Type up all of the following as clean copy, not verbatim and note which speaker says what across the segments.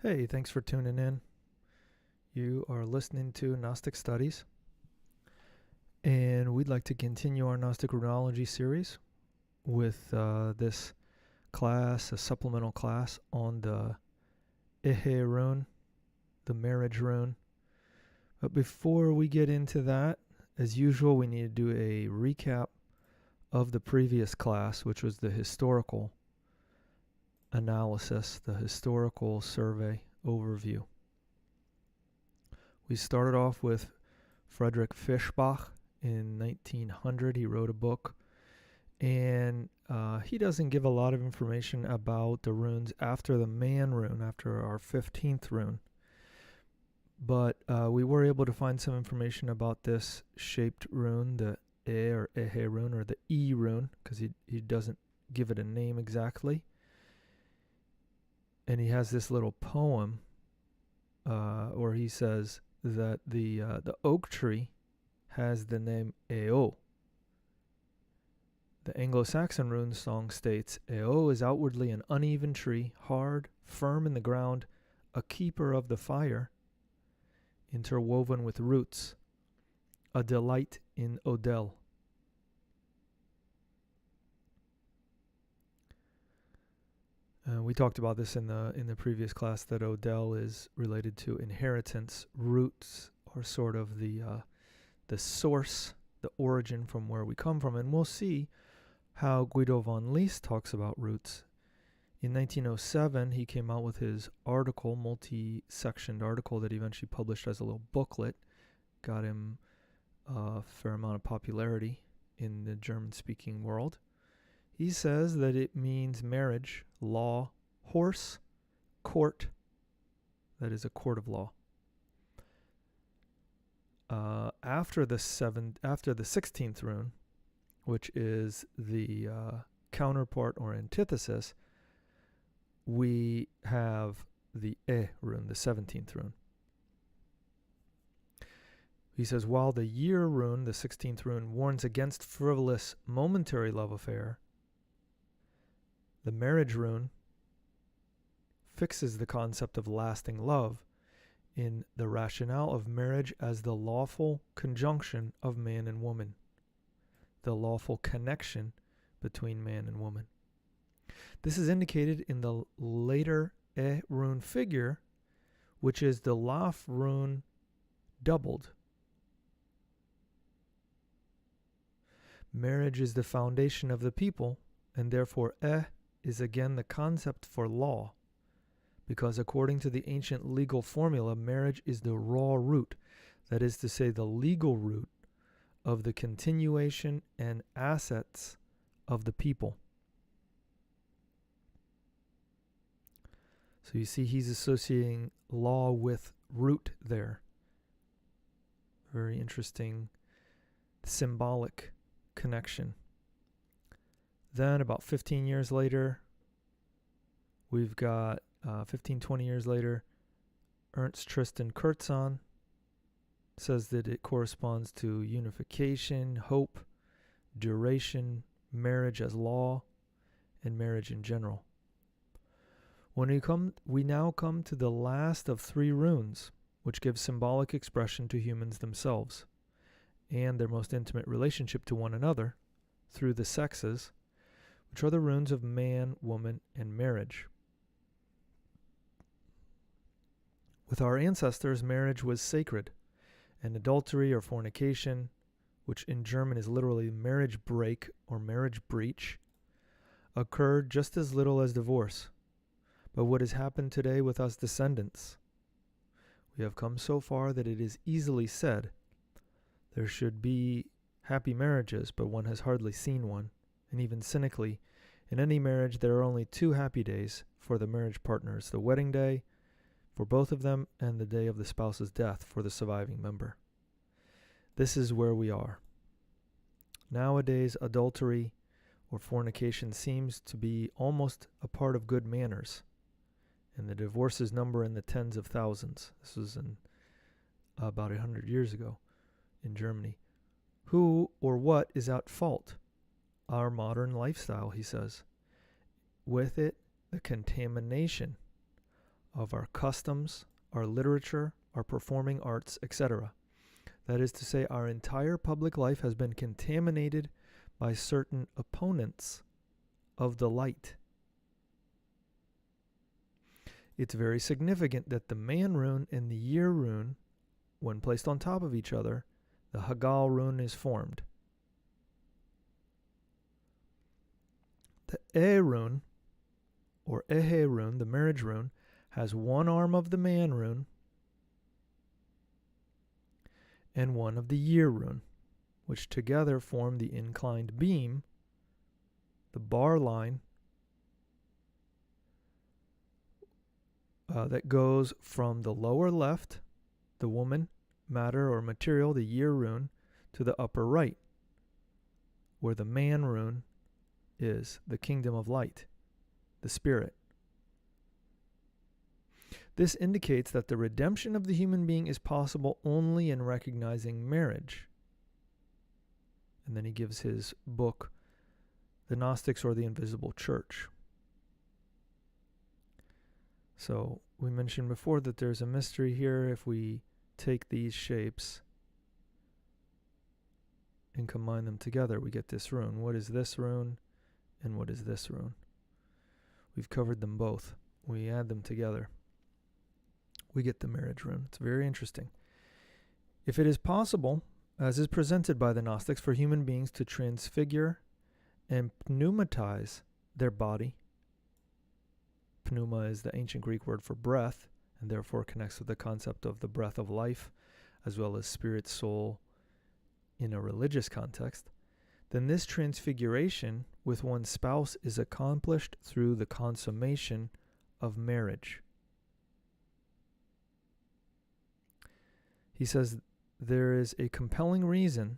Speaker 1: Hey, thanks for tuning in. You are listening to Gnostic Studies, and we'd like to continue our Gnostic Runology series with this class, a supplemental class on the Ehe Rune, the marriage rune. But before we get into that, as usual, we need to do a recap of the previous class, which was the historical analysis, the historical survey overview. We started off with Friedrich Fischbach in 1900. He wrote a book, and he doesn't give a lot of information about the runes after the man rune, after our 15th rune. But we were able to find some information about this shaped rune, the or Ehe Rune, or the E rune, because he doesn't give it a name exactly. And he has this little poem where he says that the oak tree has the name Eo. The Anglo-Saxon rune song states, Eo is outwardly an uneven tree, hard, firm in the ground, a keeper of the fire, interwoven with roots, a delight in Odell. We talked about this in the previous class, that Odell is related to inheritance. Roots are sort of the source, the origin from where we come from, and we'll see how Guido von Lys talks about roots. In 1907, he came out with his article, multi-sectioned article that he eventually published as a little booklet. Got him a fair amount of popularity in the German-speaking world. He says that it means marriage, law, horse, court. That is a court of law. After the 16th rune, which is the counterpart or antithesis, we have the E rune, the 17th rune. He says, while the year rune, the 16th rune, warns against frivolous, momentary love affair, the marriage rune fixes the concept of lasting love in the rationale of marriage as the lawful conjunction of man and woman, the lawful connection between man and woman. This is indicated in the later E rune figure, which is the Laf rune doubled. Marriage is the foundation of the people, and therefore is again the concept for law, because according to the ancient legal formula, marriage is the raw root, that is to say, the legal root of the continuation and assets of the people. So you see, he's associating law with root there. Very interesting symbolic connection. Then about 15 years later, we've got 20 years later, Ernst Tristan Kurzon says that it corresponds to unification, hope, duration, marriage as law, and marriage in general. We now come to the last of three runes, which give symbolic expression to humans themselves and their most intimate relationship to one another through the sexes, which are the runes of man, woman, and marriage. With our ancestors, marriage was sacred, and adultery or fornication, which in German is literally marriage break or marriage breach, occurred just as little as divorce. But what has happened today with us descendants? We have come so far that it is easily said there should be happy marriages, but one has hardly seen one. And even cynically, in any marriage there are only two happy days for the marriage partners, the wedding day for both of them and the day of the spouse's death for the surviving member. This is where we are. Nowadays, adultery or fornication seems to be almost a part of good manners, and the divorces number in the tens of thousands. This was about 100 years ago in Germany. Who or what is at fault? Our modern lifestyle, he says. With it, the contamination of our customs, our literature, our performing arts, etc. That is to say, our entire public life has been contaminated by certain opponents of the light. It's very significant that the man rune and the year rune, when placed on top of each other, the Hagal rune is formed. The Ehe Rune, or Ehe Rune, the marriage rune, has one arm of the man rune and one of the year rune, which together form the inclined beam, the bar line, that goes from the lower left, the woman, matter or material, the year rune, to the upper right, where the man rune is, the kingdom of light, the spirit. This indicates that the redemption of the human being is possible only in recognizing marriage. And then he gives his book, The Gnostics or the Invisible Church. So we mentioned before that there's a mystery here. If we take these shapes and combine them together, we get this rune. What is this rune and what is this rune? We've covered them both. We add them together, we get the marriage rune. It's very interesting. If it is possible, as is presented by the Gnostics, for human beings to transfigure and pneumatize their body. Pneuma is the ancient Greek word for breath, and therefore connects with the concept of the breath of life, as well as spirit, soul, in a religious context. Then this transfiguration with one's spouse is accomplished through the consummation of marriage. He says there is a compelling reason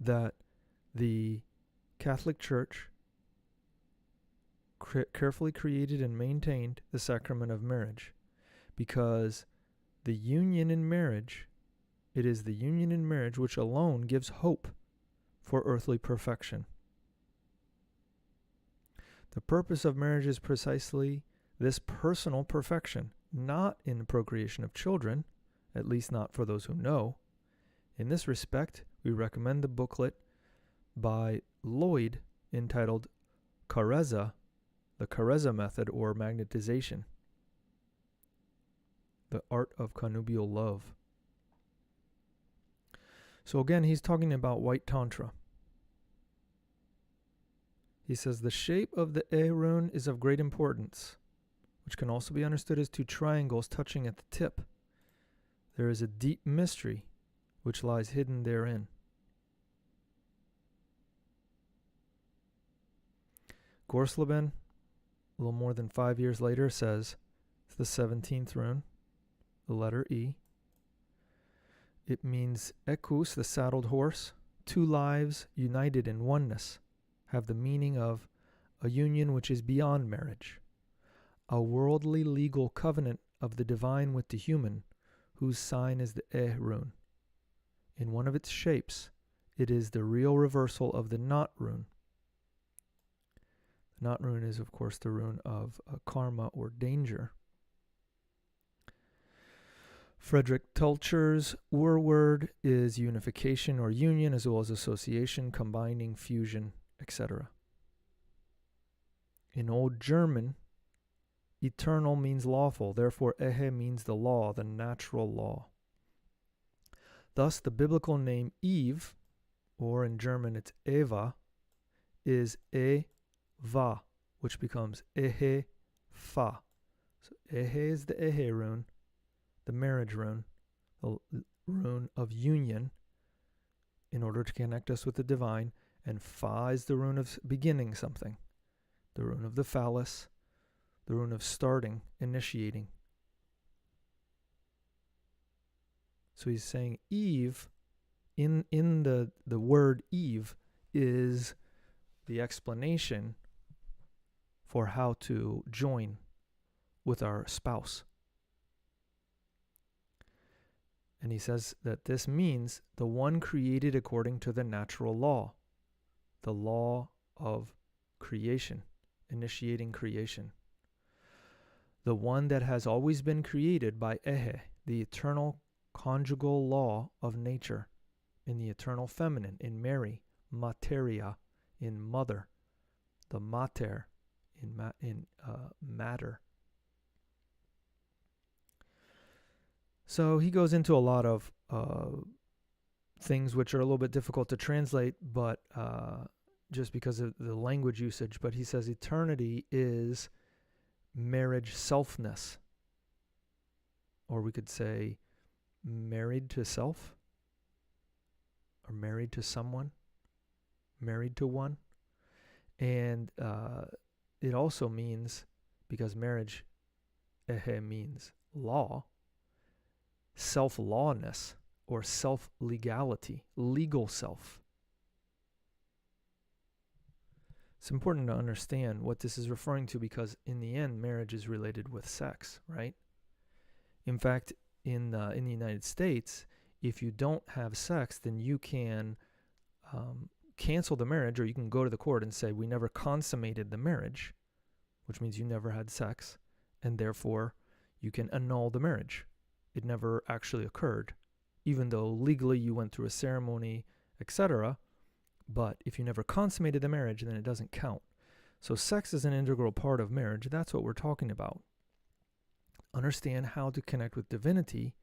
Speaker 1: that the Catholic Church carefully created and maintained the sacrament of marriage, because the union in marriage, it is the union in marriage which alone gives hope for earthly perfection. The purpose of marriage is precisely this personal perfection, not in the procreation of children, at least not for those who know. In this respect, we recommend the booklet by Lloyd entitled Kareza, the Kareza method or magnetization, the art of connubial love. So again, he's talking about white tantra. He says the shape of the Ehe rune is of great importance, which can also be understood as two triangles touching at the tip. There is a deep mystery which lies hidden therein. Gorsleben, a little more than 5 years later, says it's the 17th rune, the letter E. It means Equus, the saddled horse, two lives united in oneness, have the meaning of a union which is beyond marriage, a worldly legal covenant of the divine with the human, whose sign is the Ehe rune. In one of its shapes, it is the real reversal of the knot rune. The knot rune is, of course, the rune of karma or danger. Frederick Tulcher's word is unification or union, as well as association, combining, fusion, etc. In Old German, eternal means lawful, therefore Ehe means the law, the natural law. Thus, the biblical name Eve, or in German it's Eva, is Eva, which becomes Ehe Fa. So Ehe is the Ehe rune, the marriage rune, the rune of union, in order to connect us with the divine, and Fa is the rune of beginning something, the rune of the phallus, the rune of starting, initiating. So he's saying Eve, in the word Eve, is the explanation for how to join with our spouse. And he says that this means the one created according to the natural law, the law of creation, initiating creation. the one that has always been created by Ehe, the eternal conjugal law of nature, in the eternal feminine, in Mary, materia, in mother, the mater, in matter. So he goes into a lot of things which are a little bit difficult to translate, but just because of the language usage. But he says eternity is marriage selfness, or we could say married to self, or married to someone, married to one. And it also means, because marriage, ehe, means law, self-lawness, or self-legality, legal self. It's important to understand what this is referring to, because in the end, marriage is related with sex, right? In fact, in the United States, if you don't have sex, then you can cancel the marriage, or you can go to the court and say, we never consummated the marriage, which means you never had sex, and therefore you can annul the marriage. It never actually occurred, even though legally you went through a ceremony, etc. But if you never consummated the marriage, then it doesn't count. So sex is an integral part of marriage. That's what we're talking about. Understand how to connect with divinity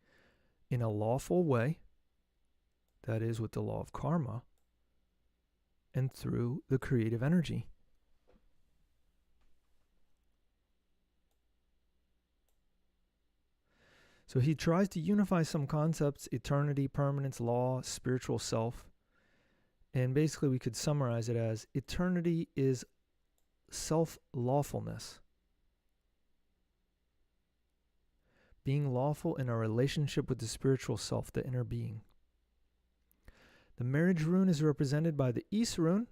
Speaker 1: in a lawful way, that is, with the law of karma, and through the creative energy. So he tries to unify some concepts: eternity, permanence, law, spiritual self. And basically we could summarize it as eternity is self-lawfulness. Being lawful in our relationship with the spiritual self, the inner being. The marriage rune is represented by the Ehe Rune,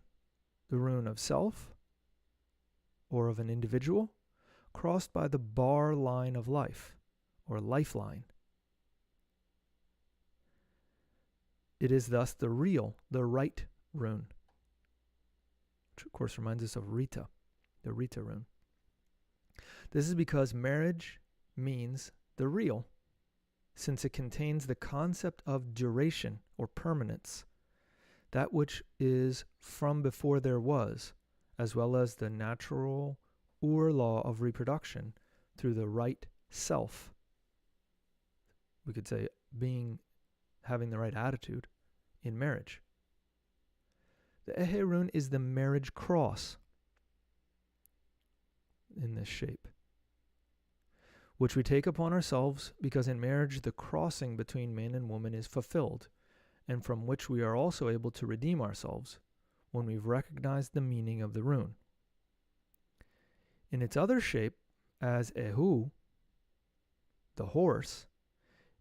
Speaker 1: the rune of self, or of an individual, crossed by the bar line of life, or lifeline. It is thus the real, the right rune, which of course reminds us of Rita, the Rita rune. This is because marriage means the real, since it contains the concept of duration or permanence, that which is from before there was, as well as the natural law of reproduction through the right self. We could say having the right attitude in marriage. The Ehe Rune is the marriage cross in this shape, which we take upon ourselves because in marriage the crossing between man and woman is fulfilled, and from which we are also able to redeem ourselves when we've recognized the meaning of the rune. In its other shape, as Ehu, the horse,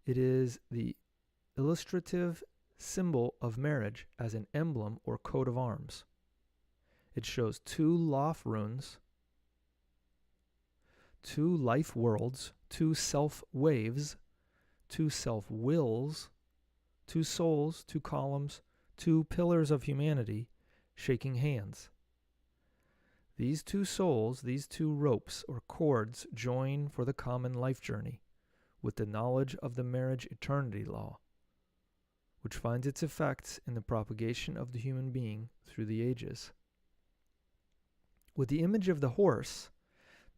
Speaker 1: it is the illustrative symbol of marriage as an emblem or coat of arms. It shows two Lof runes, two life worlds, two self-waves, two self-wills, two souls, two columns, two pillars of humanity shaking hands. These two souls, these two ropes or cords join for the common life journey with the knowledge of the marriage eternity law, which finds its effects in the propagation of the human being through the ages. With the image of the horse,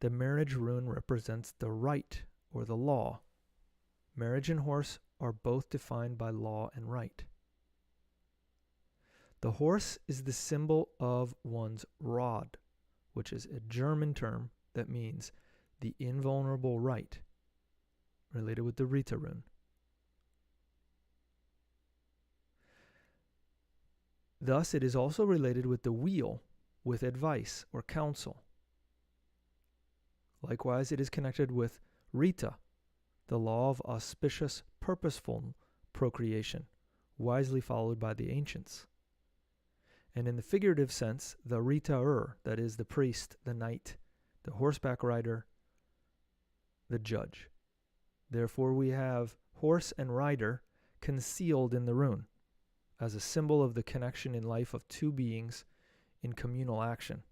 Speaker 1: the marriage rune represents the right or the law. Marriage and horse are both defined by law and right. The horse is the symbol of one's rod, which is a German term that means the invulnerable right, related with the Rita rune. Thus, it is also related with the wheel, with advice or counsel. Likewise, it is connected with Rita, the law of auspicious, purposeful procreation, wisely followed by the ancients. And in the figurative sense, the Ritter, that is the priest, the knight, the horseback rider, the judge. Therefore, we have horse and rider concealed in the rune as a symbol of the connection in life of two beings in communal action.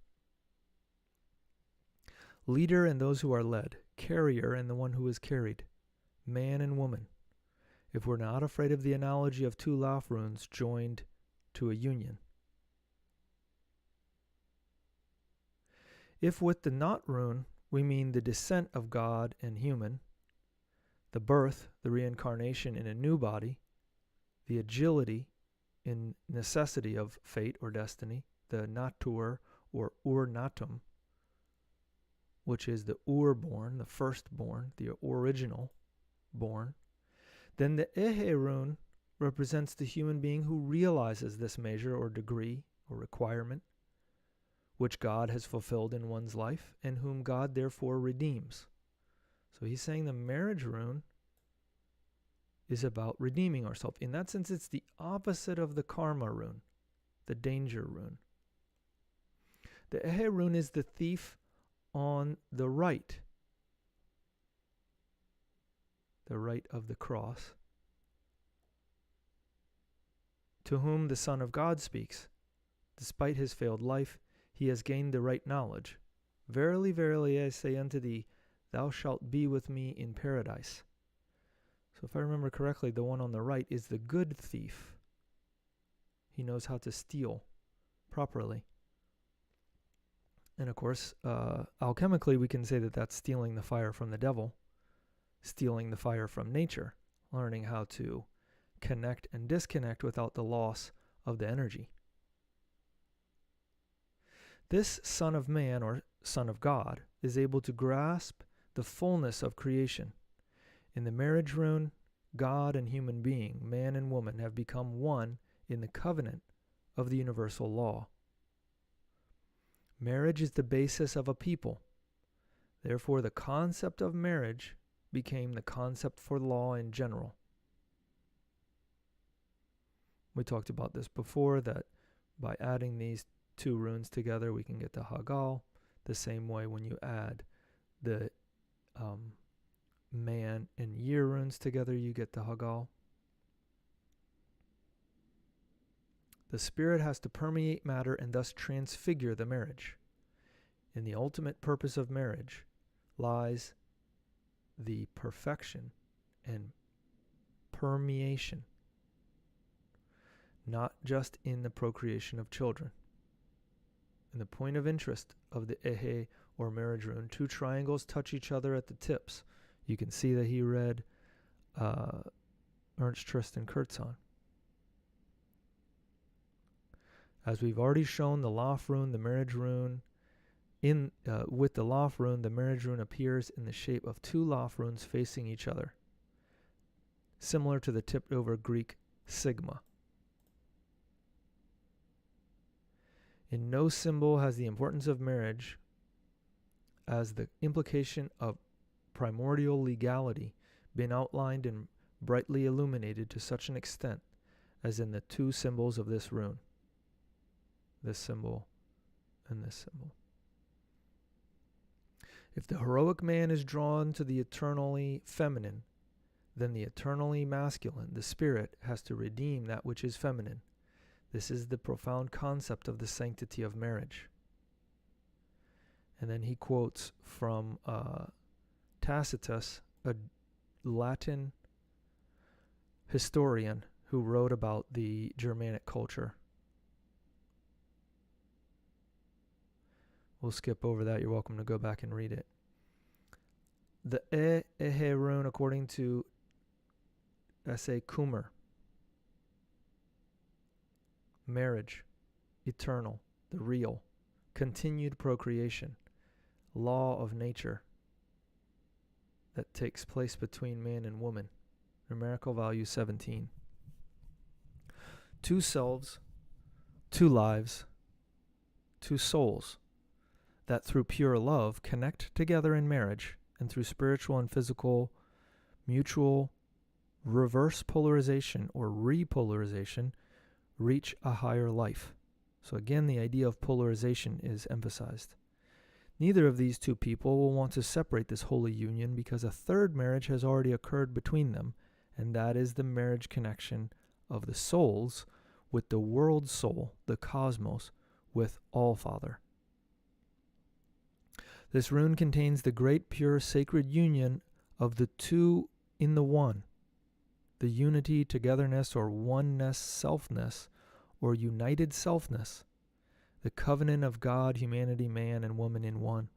Speaker 1: Leader and those who are led, carrier and the one who is carried, man and woman, if we're not afraid of the analogy of two Laf runes joined to a union. If with the Not rune we mean the descent of God and human, the birth, the reincarnation in a new body, the agility in necessity of fate or destiny, the Natur or Ur-Natum, which is the Ur-born, the firstborn, the original born, then the Ehe Rune represents the human being who realizes this measure or degree or requirement which God has fulfilled in one's life and whom God therefore redeems. So he's saying the marriage rune is about redeeming ourselves. In that sense, it's the opposite of the karma rune, the danger rune. The Ehe rune is the thief on the right of the cross, to whom the Son of God speaks. Despite his failed life, he has gained the right knowledge. Verily, verily, I say unto thee, thou shalt be with me in paradise. So if I remember correctly, the one on the right is the good thief. He knows how to steal properly. And of course, alchemically, we can say that that's stealing the fire from the devil, stealing the fire from nature, learning how to connect and disconnect without the loss of the energy. This Son of Man, or Son of God, is able to grasp the fullness of creation. In the marriage rune, God and human being, man and woman, have become one in the covenant of the universal law. Marriage is the basis of a people. Therefore, the concept of marriage became the concept for law in general. We talked about this before, that by adding these two runes together, we can get the Hagal. The same way when you add the man and year runes together, you get the Hagal. The spirit has to permeate matter and thus transfigure the marriage. In the ultimate purpose of marriage lies the perfection and permeation, not just in the procreation of children. In the point of interest of the Ehe or marriage rune, two triangles touch each other at the tips. You can see that he read Ernst Tristan Kurzon. As we've already shown, the Laf rune, the marriage rune, with the Laf rune, the marriage rune appears in the shape of two Laf runes facing each other, similar to the tipped over Greek sigma. In no symbol has the importance of marriage as the implication of primordial legality been outlined and brightly illuminated to such an extent as in the two symbols of this rune. This symbol and this symbol. If the heroic man is drawn to the eternally feminine, then the eternally masculine, the spirit, has to redeem that which is feminine. This is the profound concept of the sanctity of marriage. And then he quotes from Tacitus, a Latin historian who wrote about the Germanic culture. We'll skip over that. You're welcome to go back and read it. The Ehe rune, according to S.A. Kummer, marriage, eternal, the real, continued procreation, law of nature that takes place between man and woman. Numerical value 17. Two selves, two lives, two souls that through pure love connect together in marriage, and through spiritual and physical mutual reverse polarization or repolarization reach a higher life. So again, the idea of polarization is emphasized. Neither of these two people will want to separate this holy union because a third marriage has already occurred between them, and that is the marriage connection of the souls with the world soul, the cosmos, with All-Father. This rune contains the great pure sacred union of the two in the one, the unity, togetherness, or oneness, selfness, or united selfness, the covenant of God, humanity, man, and woman in one.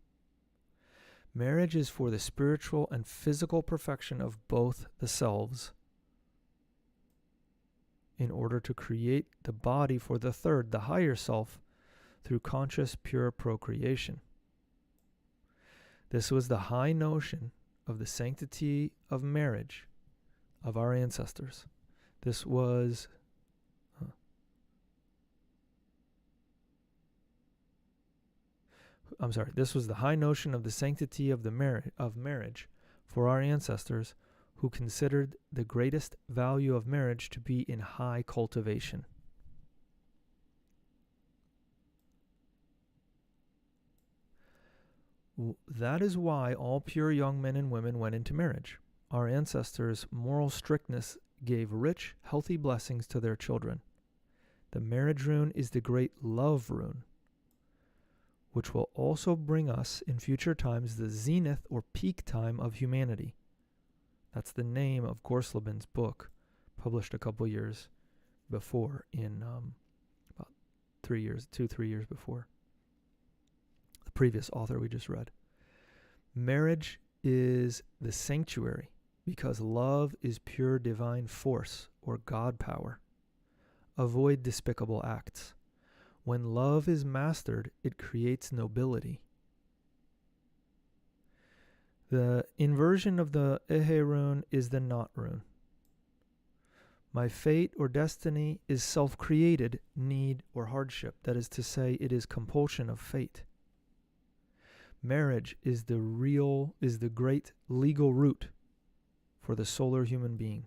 Speaker 1: Marriage is for the spiritual and physical perfection of both the selves, in order to create the body for the third, the higher self, through conscious, pure procreation. This was the high notion of the sanctity of marriage of our ancestors. This was this was the high notion of the sanctity of marriage for our ancestors, who considered the greatest value of marriage to be in high cultivation. That is why all pure young men and women went into marriage. Our ancestors' moral strictness gave rich, healthy blessings to their children. The marriage rune is the great love rune, which will also bring us in future times the zenith or peak time of humanity. That's the name of Gorslebin's book, published a couple years before, in about 3 years before the previous author we just read. Marriage is the sanctuary because love is pure divine force or God power. Avoid despicable acts. When love is mastered, it creates nobility. The inversion of the Ehe Rune is the Not Rune. My fate or destiny is self-created need or hardship. That is to say, it is compulsion of fate. Marriage is the great legal root for the solar human being.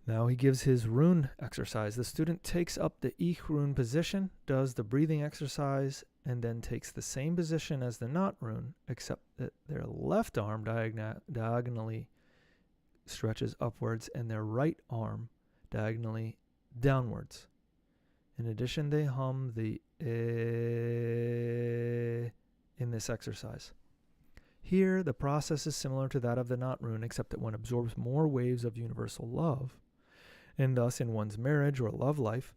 Speaker 1: Now he gives his rune exercise. The student takes up the Ehe Rune position, does the breathing exercise, and then takes the same position as the Not Rune, except that their left arm diagonally stretches upwards and their right arm diagonally downwards. In addition, they hum the in this exercise. Here, the process is similar to that of the Not Rune, except that one absorbs more waves of universal love. And thus, in one's marriage or love life,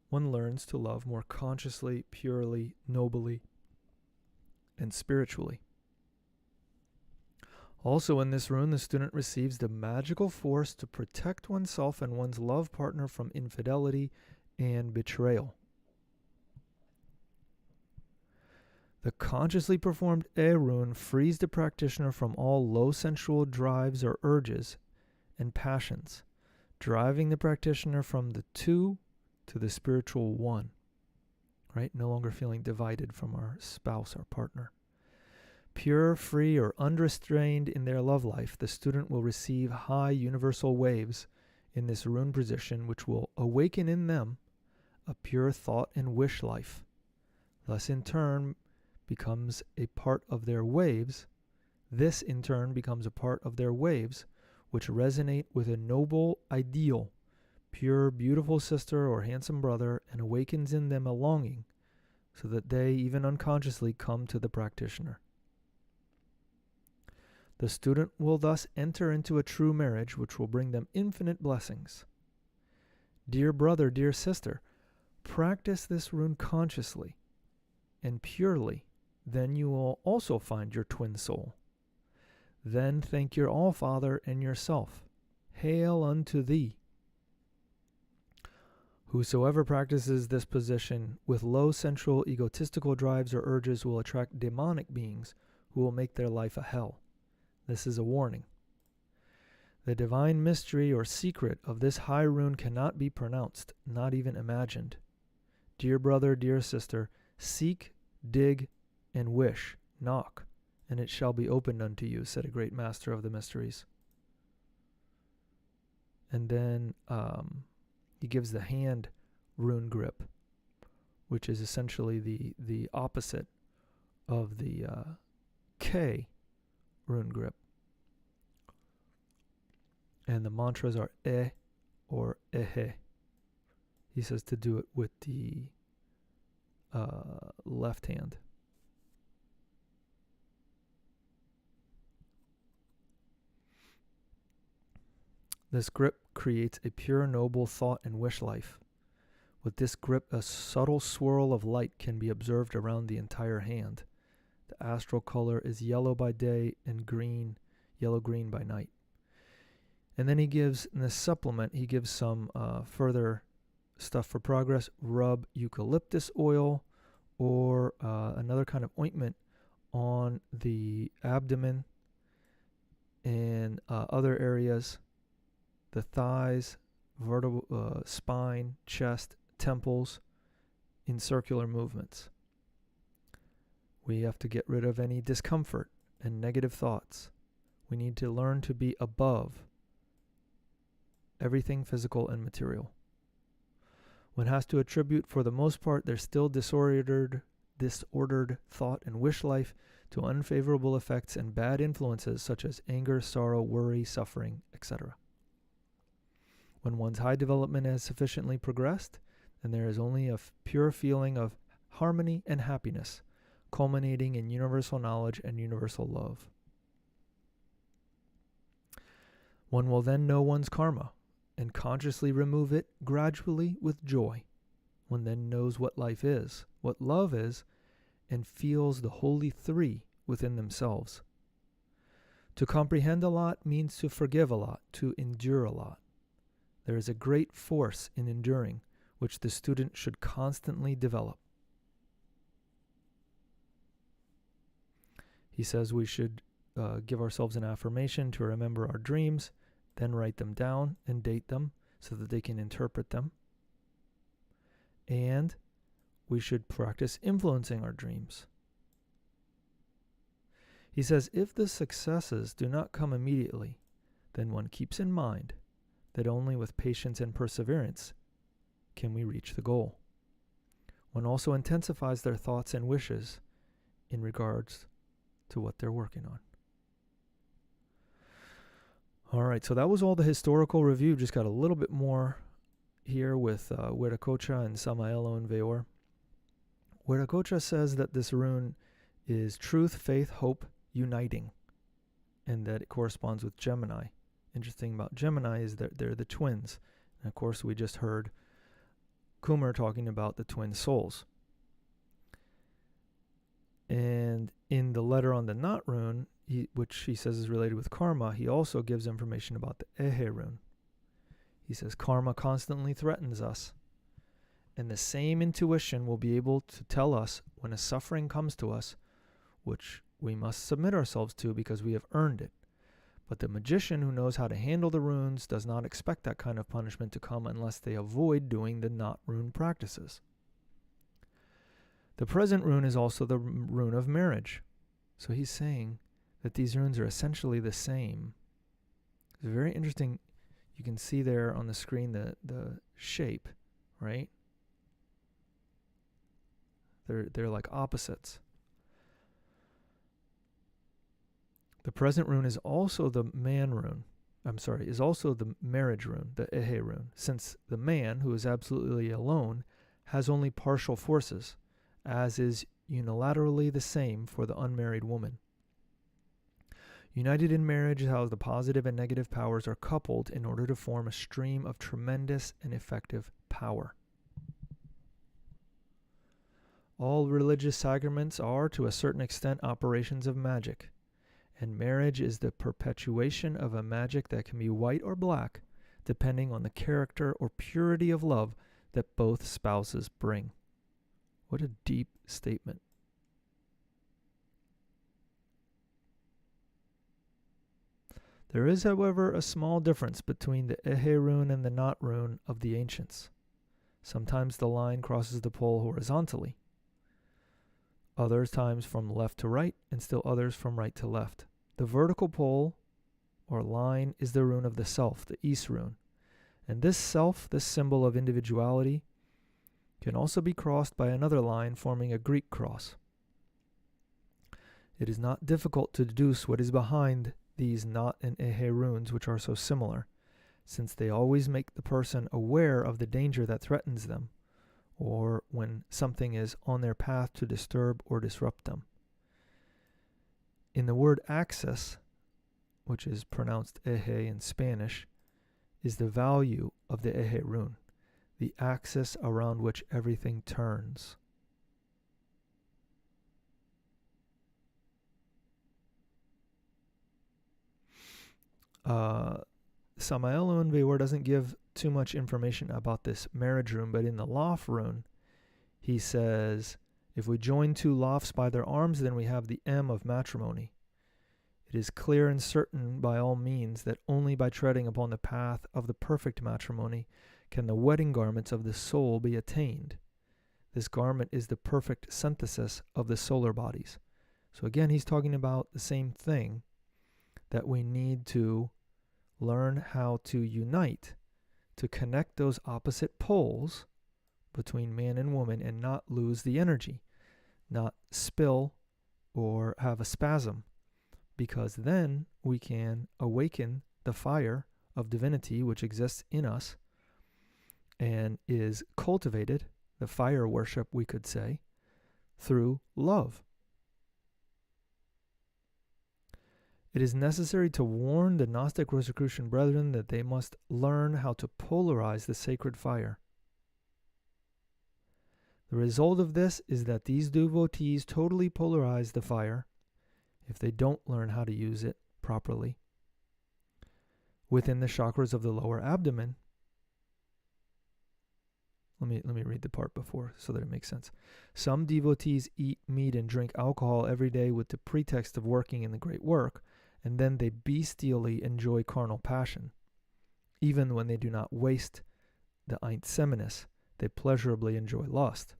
Speaker 1: one learns to love more consciously, purely, nobly, and spiritually. Also in this rune, the student receives the magical force to protect oneself and one's love partner from infidelity and betrayal. The consciously performed Ehe Rune frees the practitioner from all low sensual drives or urges and passions, driving the practitioner from the two to the spiritual one, right? No longer feeling divided from our spouse, our partner. Pure, free, or unrestrained in their love life, the student will receive high universal waves in this rune position, which will awaken in them a pure thought and wish life. Thus, in turn, becomes a part of their waves. This, in turn, becomes a part of their waves, which resonate with a noble ideal, pure, beautiful sister or handsome brother, and awakens in them a longing, so that they, even unconsciously, come to the practitioner. The student will thus enter into a true marriage, which will bring them infinite blessings. Dear brother, dear sister, practice this rune consciously and purely, then you will also find your twin soul. Then thank your All-Father and yourself. Hail unto thee. Whosoever practices this position with low sensual egotistical drives or urges will attract demonic beings who will make their life a hell. This is a warning. The divine mystery or secret of this high rune cannot be pronounced, not even imagined. Dear brother, dear sister, seek, dig, and wish, knock, and it shall be opened unto you, said a great master of the mysteries. And then he gives the hand rune grip, which is essentially the opposite of the K rune grip. And the mantras are E or Ehe. He says to do it with the left hand. This grip creates a pure, noble thought and wish life. With this grip, a subtle swirl of light can be observed around the entire hand. The astral color is yellow by day and yellow-green by night. And then he gives, in this supplement, he gives some further stuff for progress. Rub eucalyptus oil or another kind of ointment on the abdomen and other areas, the thighs, vertebral, spine, chest, temples, in circular movements. We have to get rid of any discomfort and negative thoughts. We need to learn to be above everything physical and material. One has to attribute, for the most part, their still disordered thought and wish life to unfavorable effects and bad influences such as anger, sorrow, worry, suffering, etc. When one's high development has sufficiently progressed, then there is only a pure feeling of harmony and happiness, culminating in universal knowledge and universal love. One will then know one's karma and consciously remove it gradually with joy. One then knows what life is, what love is, and feels the holy three within themselves. To comprehend a lot means to forgive a lot, to endure a lot. There is a great force in enduring, which the student should constantly develop. He says we should give ourselves an affirmation to remember our dreams, then write them down and date them so that they can interpret them. And we should practice influencing our dreams. He says if the successes do not come immediately, then one keeps in mind that only with patience and perseverance can we reach the goal. One also intensifies their thoughts and wishes in regards to what they're working on. All right, so that was all the historical review. Just got a little bit more here with Wiracocha and Samaelo and Veor. Wiracocha says that this rune is truth, faith, hope, uniting, and that it corresponds with Gemini. Interesting about Gemini is that they're the twins. And of course, we just heard Kumar talking about the twin souls. And in the letter on the Knot rune, which he says is related with karma, he also gives information about the Ehe rune. He says karma constantly threatens us, and the same intuition will be able to tell us when a suffering comes to us, which we must submit ourselves to because we have earned it. But the magician who knows how to handle the runes does not expect that kind of punishment to come unless they avoid doing the Knot rune practices. The present rune is also the rune of marriage. So he's saying that these runes are essentially the same. It's very interesting. You can see there on the screen the shape, right? They're like opposites. The present rune is also the is also the marriage rune, the Ehe rune, since the man, who is absolutely alone, has only partial forces, as is unilaterally the same for the unmarried woman. United in marriage is how the positive and negative powers are coupled in order to form a stream of tremendous and effective power. All religious sacraments are, to a certain extent, operations of magic, and marriage is the perpetuation of a magic that can be white or black, depending on the character or purity of love that both spouses bring. What a deep statement. There is, however, a small difference between the Ehe rune and the Knot rune of the ancients. Sometimes the line crosses the pole horizontally, other times from left to right, and still others from right to left. The vertical pole or line is the rune of the self, the Is rune. And this self, this symbol of individuality, can also be crossed by another line forming a Greek cross. It is not difficult to deduce what is behind these Knot and Ehe runes, which are so similar, since they always make the person aware of the danger that threatens them, or when something is on their path to disturb or disrupt them. In the word axis, which is pronounced Ehe in Spanish, is the value of the Ehe Rune, the axis around which everything turns. Samael Unveor doesn't give too much information about this marriage rune, but in the Lof rune, he says, if we join two lofts by their arms, then we have the M of matrimony. It is clear and certain by all means that only by treading upon the path of the perfect matrimony can the wedding garments of the soul be attained. This garment is the perfect synthesis of the solar bodies. So again, he's talking about the same thing, that we need to learn how to unite, to connect those opposite poles between man and woman and not lose the energy, not spill or have a spasm, because then we can awaken the fire of divinity which exists in us and is cultivated, the fire worship we could say, through love. It is necessary to warn the Gnostic Rosicrucian brethren that they must learn how to polarize the sacred fire. The result of this is that these devotees totally polarize the fire, if they don't learn how to use it properly, within the chakras of the lower abdomen. Let me read the part before so that it makes sense. Some devotees eat meat and drink alcohol every day with the pretext of working in the great work, and then they bestially enjoy carnal passion. Even when they do not waste the Eint Seminis, they pleasurably enjoy lust.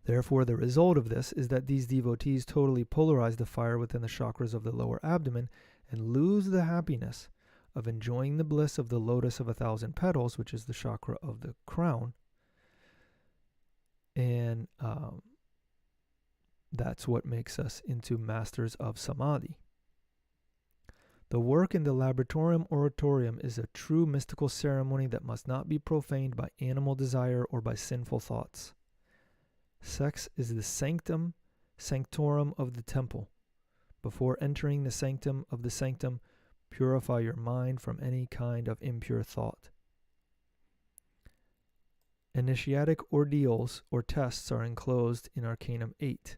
Speaker 1: Therefore, the result of this is that these devotees totally polarize the fire within the chakras of the lower abdomen and lose the happiness of enjoying the bliss of the lotus of 1,000 petals, which is the chakra of the crown. And that's what makes us into masters of samadhi. The work in the laboratorium oratorium is a true mystical ceremony that must not be profaned by animal desire or by sinful thoughts. Sex is the sanctum sanctorum of the temple. Before entering the sanctum of the sanctum, purify your mind from any kind of impure thought. Initiatic ordeals or tests are enclosed in Arcanum 8.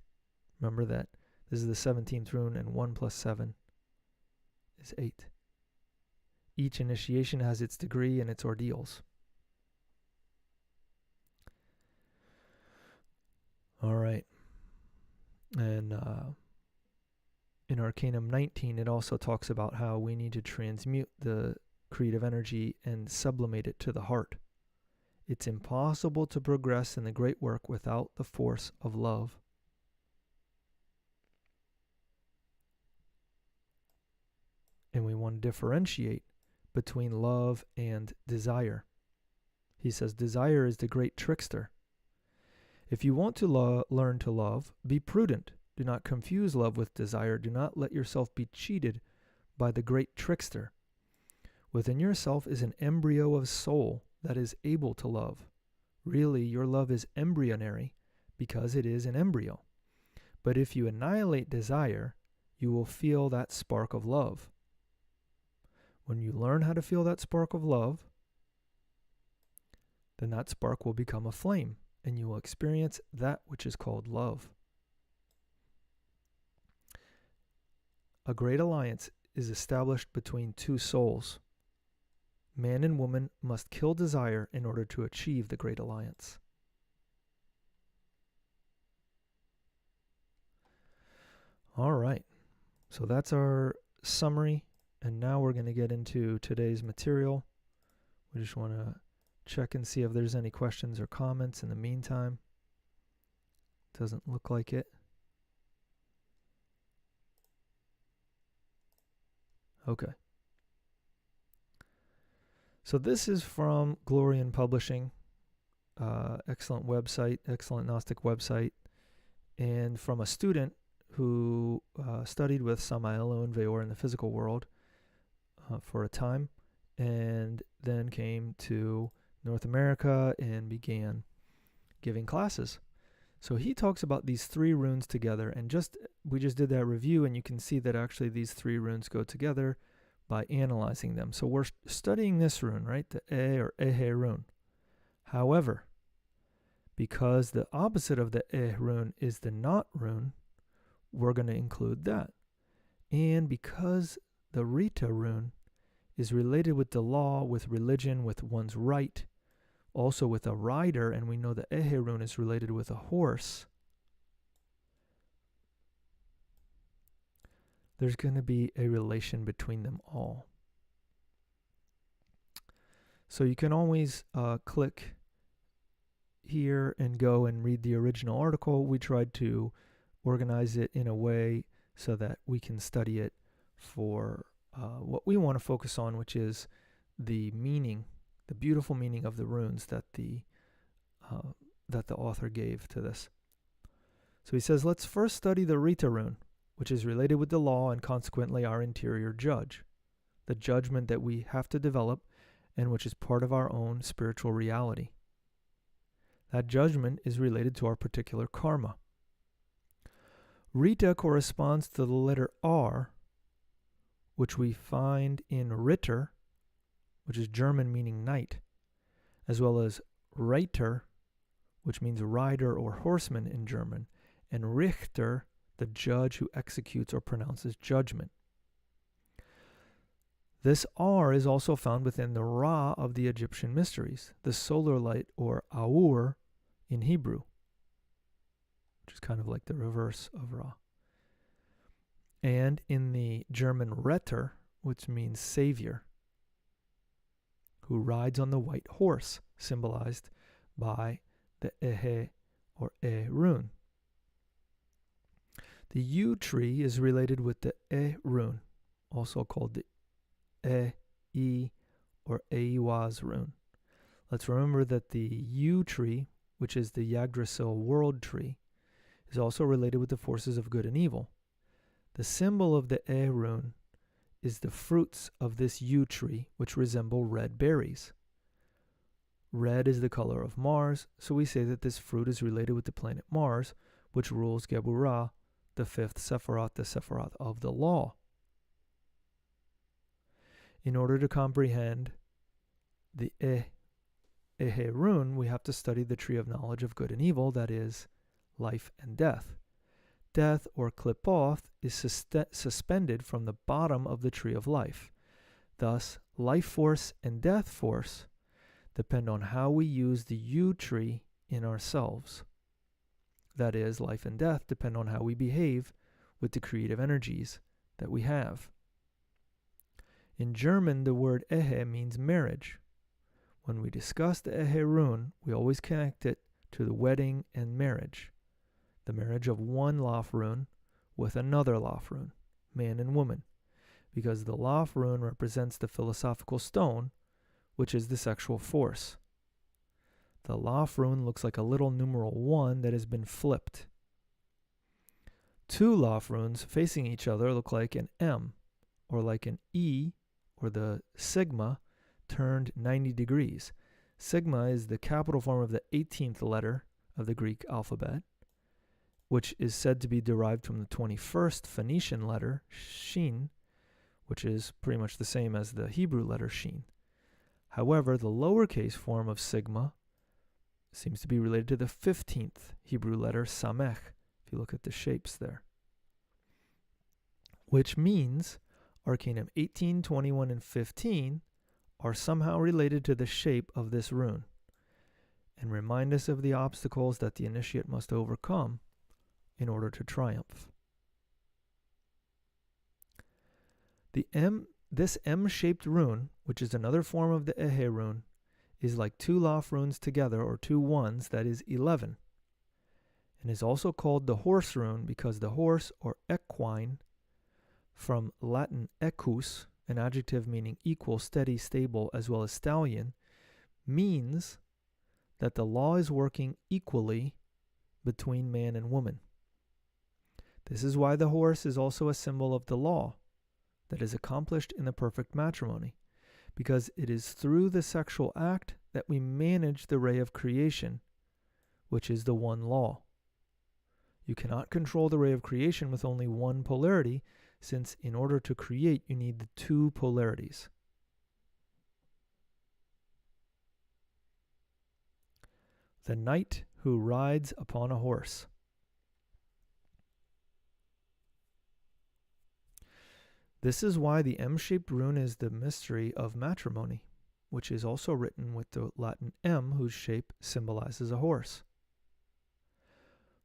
Speaker 1: Remember that this is the 17th rune, and 1 plus 7 is 8. Each initiation has its degree and its ordeals. All right. And in Arcanum 19, it also talks about how we need to transmute the creative energy and sublimate it to the heart. It's impossible to progress in the great work without the force of love. And we want to differentiate between love and desire. He says desire is the great trickster. If you want to learn to love, be prudent. Do not confuse love with desire. Do not let yourself be cheated by the great trickster. Within yourself is an embryo of soul that is able to love. Really, your love is embryonary because it is an embryo. But if you annihilate desire, you will feel that spark of love. When you learn how to feel that spark of love, then that spark will become a flame, and you will experience that which is called love. A great alliance is established between two souls. Man and woman must kill desire in order to achieve the great alliance. All right, so that's our summary, and now we're going to get into today's material. We just want to check and see if there's any questions or comments in the meantime. Doesn't look like it. Okay. So this is from Glorian Publishing. Excellent website, excellent Gnostic website. And from a student who studied with Samael Unveor in the physical world for a time, and then came to North America and began giving classes. So he talks about these 3 runes together, and we just did that review, and you can see that actually these 3 runes go together by analyzing them. So we're studying this rune, right? The E or Ehe Rune. However, because the opposite of the E rune is the Not rune, we're going to include that. And because the Rita rune is related with the law, with religion, with one's right, also with a rider, and we know the Ehe rune is related with a horse, there's going to be a relation between them all. So you can always click here and go and read the original article. We tried to organize it in a way so that we can study it for what we want to focus on, which is the meaning, the beautiful meaning of the runes that the author gave to this. So he says, let's first study the Rita rune, which is related with the law and consequently our interior judge, the judgment that we have to develop and which is part of our own spiritual reality. That judgment is related to our particular karma. Rita corresponds to the letter R, which we find in Ritter, which is German meaning knight, as well as Reiter, which means rider or horseman in German, and Richter, the judge who executes or pronounces judgment. This R is also found within the Ra of the Egyptian mysteries, the solar light or Aur in Hebrew, which is kind of like the reverse of Ra. And in the German Retter, which means savior, who rides on the white horse, symbolized by the Ehe or E rune. The yew tree is related with the E rune, also called the E or Eiwas rune. Let's remember that the yew tree, which is the Yggdrasil world tree, is also related with the forces of good and evil. The symbol of the E rune is the fruits of this yew tree, which resemble red berries. Red is the color of Mars, so we say that this fruit is related with the planet Mars, which rules Geburah, the 5th Sephiroth, the Sephiroth of the law. In order to comprehend the Ehe rune, we have to study the tree of knowledge of good and evil, that is, life and death. Death, or klipoth, is suspended from the bottom of the tree of life. Thus, life force and death force depend on how we use the yew tree in ourselves. That is, life and death depend on how we behave with the creative energies that we have. In German, the word Ehe means marriage. When we discuss the Ehe rune, we always connect it to the wedding and marriage. The marriage of one Laf rune with another Laf rune, man and woman, because the Laf rune represents the philosophical stone, which is the sexual force. The Laf rune looks like a little numeral 1 that has been flipped. 2 Laf runes facing each other look like an M, or like an E, or the sigma, turned 90 degrees. Sigma is the capital form of the 18th letter of the Greek alphabet, which is said to be derived from the 21st Phoenician letter, Shin, which is pretty much the same as the Hebrew letter Shin. However, the lowercase form of sigma seems to be related to the 15th Hebrew letter Samech, if you look at the shapes there. Which means Arcanum 18, 21, and 15 are somehow related to the shape of this rune and remind us of the obstacles that the initiate must overcome in order to triumph. This M-shaped rune, which is another form of the Ehe rune, is like 2 Laf runes together, or 2 ones, that is 11, and is also called the horse rune because the horse, or equine, from Latin equus, an adjective meaning equal, steady, stable, as well as stallion, means that the law is working equally between man and woman. This is why the horse is also a symbol of the law that is accomplished in the perfect matrimony, because it is through the sexual act that we manage the ray of creation, which is the one law. You cannot control the ray of creation with only one polarity, since in order to create you need the two polarities. The knight who rides upon a horse. This is why the M-shaped rune is the mystery of matrimony, which is also written with the Latin M, whose shape symbolizes a horse.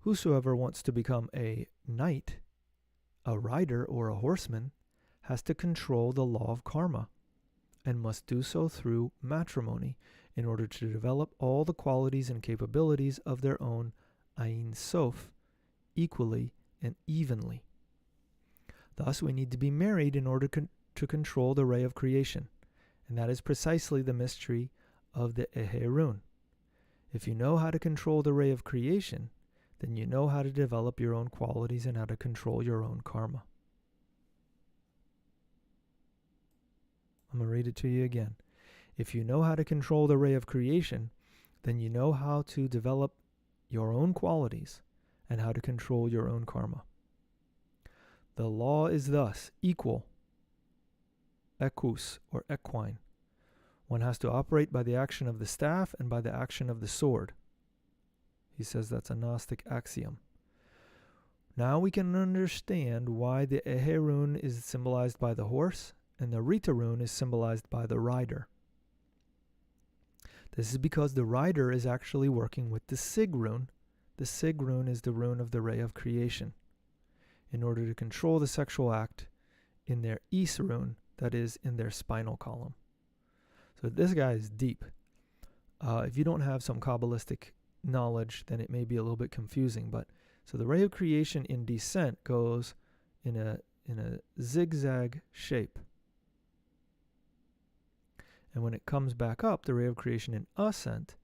Speaker 1: Whosoever wants to become a knight, a rider, or a horseman has to control the law of karma, and must do so through matrimony in order to develop all the qualities and capabilities of their own Ein Sof equally and evenly. Thus, we need to be married in order to control the ray of creation, and that is precisely the mystery of the Ehe Rune. If you know how to control the ray of creation, then you know how to develop your own qualities and how to control your own karma. I'm going to read it to you again. If you know how to control the ray of creation, then you know how to develop your own qualities and how to control your own karma. The law is thus equal, Equus or equine. One has to operate by the action of the staff and by the action of the sword. He says that's a Gnostic axiom. Now we can understand why the Ehe Rune is symbolized by the horse and the Rita rune is symbolized by the rider. This is because the rider is actually working with the Sig rune. The Sig rune is the rune of the ray of creation, in order to control the sexual act in their Ehe Rune, that is, in their spinal column. So this guy is deep. If you don't have some Kabbalistic knowledge, then it may be a little bit confusing. But so the ray of creation in descent goes in a zigzag shape. And when it comes back up, the ray of creation in ascent,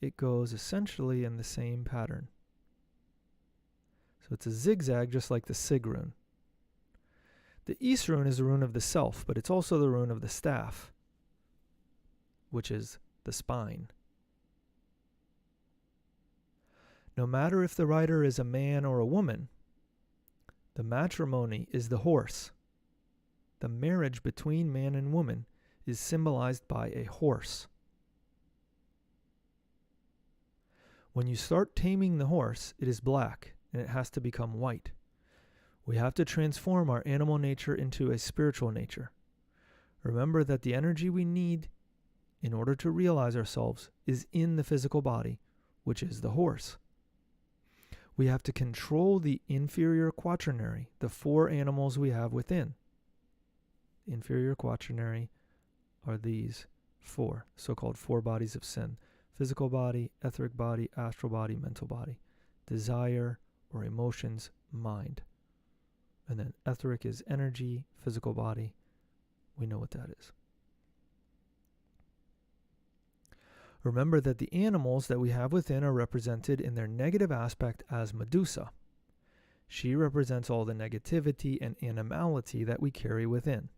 Speaker 1: it goes essentially in the same pattern. So it's a zigzag, just like the Sig rune. The Ehe rune is the rune of the self, but it's also the rune of the staff, which is the spine. No matter if the rider is a man or a woman, the matrimony is the horse. The marriage between man and woman is symbolized by a horse. When you start taming the horse, it is black, and it has to become white. We have to transform our animal nature into a spiritual nature. Remember that the energy we need in order to realize ourselves is in the physical body, which is the horse. We have to control the inferior quaternary, the four animals we have within. The inferior quaternary are these four, so-called four bodies of sin: physical body, etheric body, astral body, mental body, desire or emotions, mind. And then etheric is energy, physical body, we know what that is. Remember that the animals that we have within are represented in their negative aspect as Medusa. She represents all the negativity and animality that we carry within.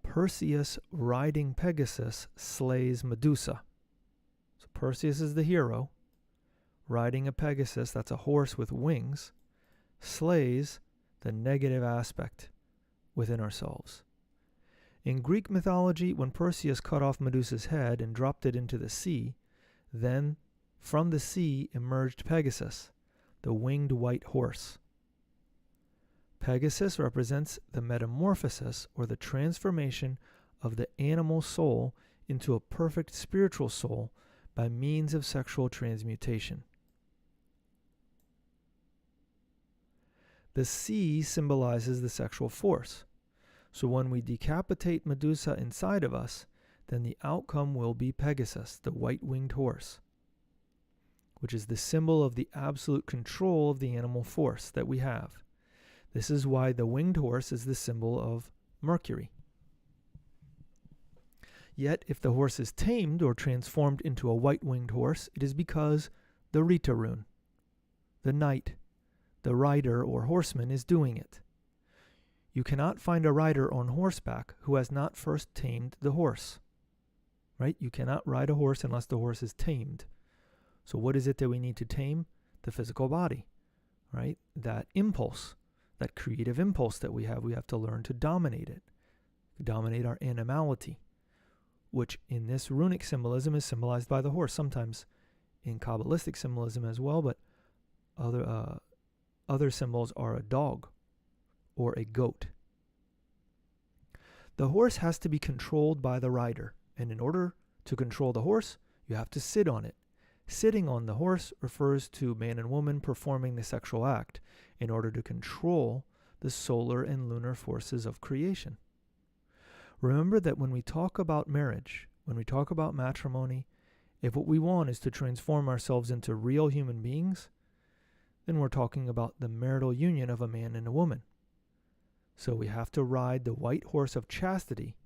Speaker 1: Perseus riding Pegasus slays Medusa. So Perseus is the hero. Riding a Pegasus, that's a horse with wings, slays the negative aspect within ourselves. In Greek mythology, when Perseus cut off Medusa's head and dropped it into the sea, then from the sea emerged Pegasus, the winged white horse. Pegasus represents the metamorphosis or the transformation of the animal soul into a perfect spiritual soul by means of sexual transmutation. The sea symbolizes the sexual force. So when we decapitate Medusa inside of us, then the outcome will be Pegasus, the white-winged horse, which is the symbol of the absolute control of the animal force that we have. This is why the winged horse is the symbol of Mercury. Yet, if the horse is tamed or transformed into a white-winged horse, it is because the Rita rune, the knight, the rider or horseman, is doing it. You cannot find a rider on horseback who has not first tamed the horse. Right? You cannot ride a horse unless the horse is tamed. So what is it that we need to tame? The physical body, right? That impulse, that creative impulse that we have to learn to dominate it, dominate our animality, which in this runic symbolism is symbolized by the horse, sometimes in Kabbalistic symbolism as well, but other symbols are a dog or a goat. The horse has to be controlled by the rider, and in order to control the horse, you have to sit on it. Sitting on the horse refers to man and woman performing the sexual act in order to control the solar and lunar forces of creation. Remember that when we talk about marriage, when we talk about matrimony, if what we want is to transform ourselves into real human beings, then we're talking about the marital union of a man and a woman. So we have to ride the white horse of chastity,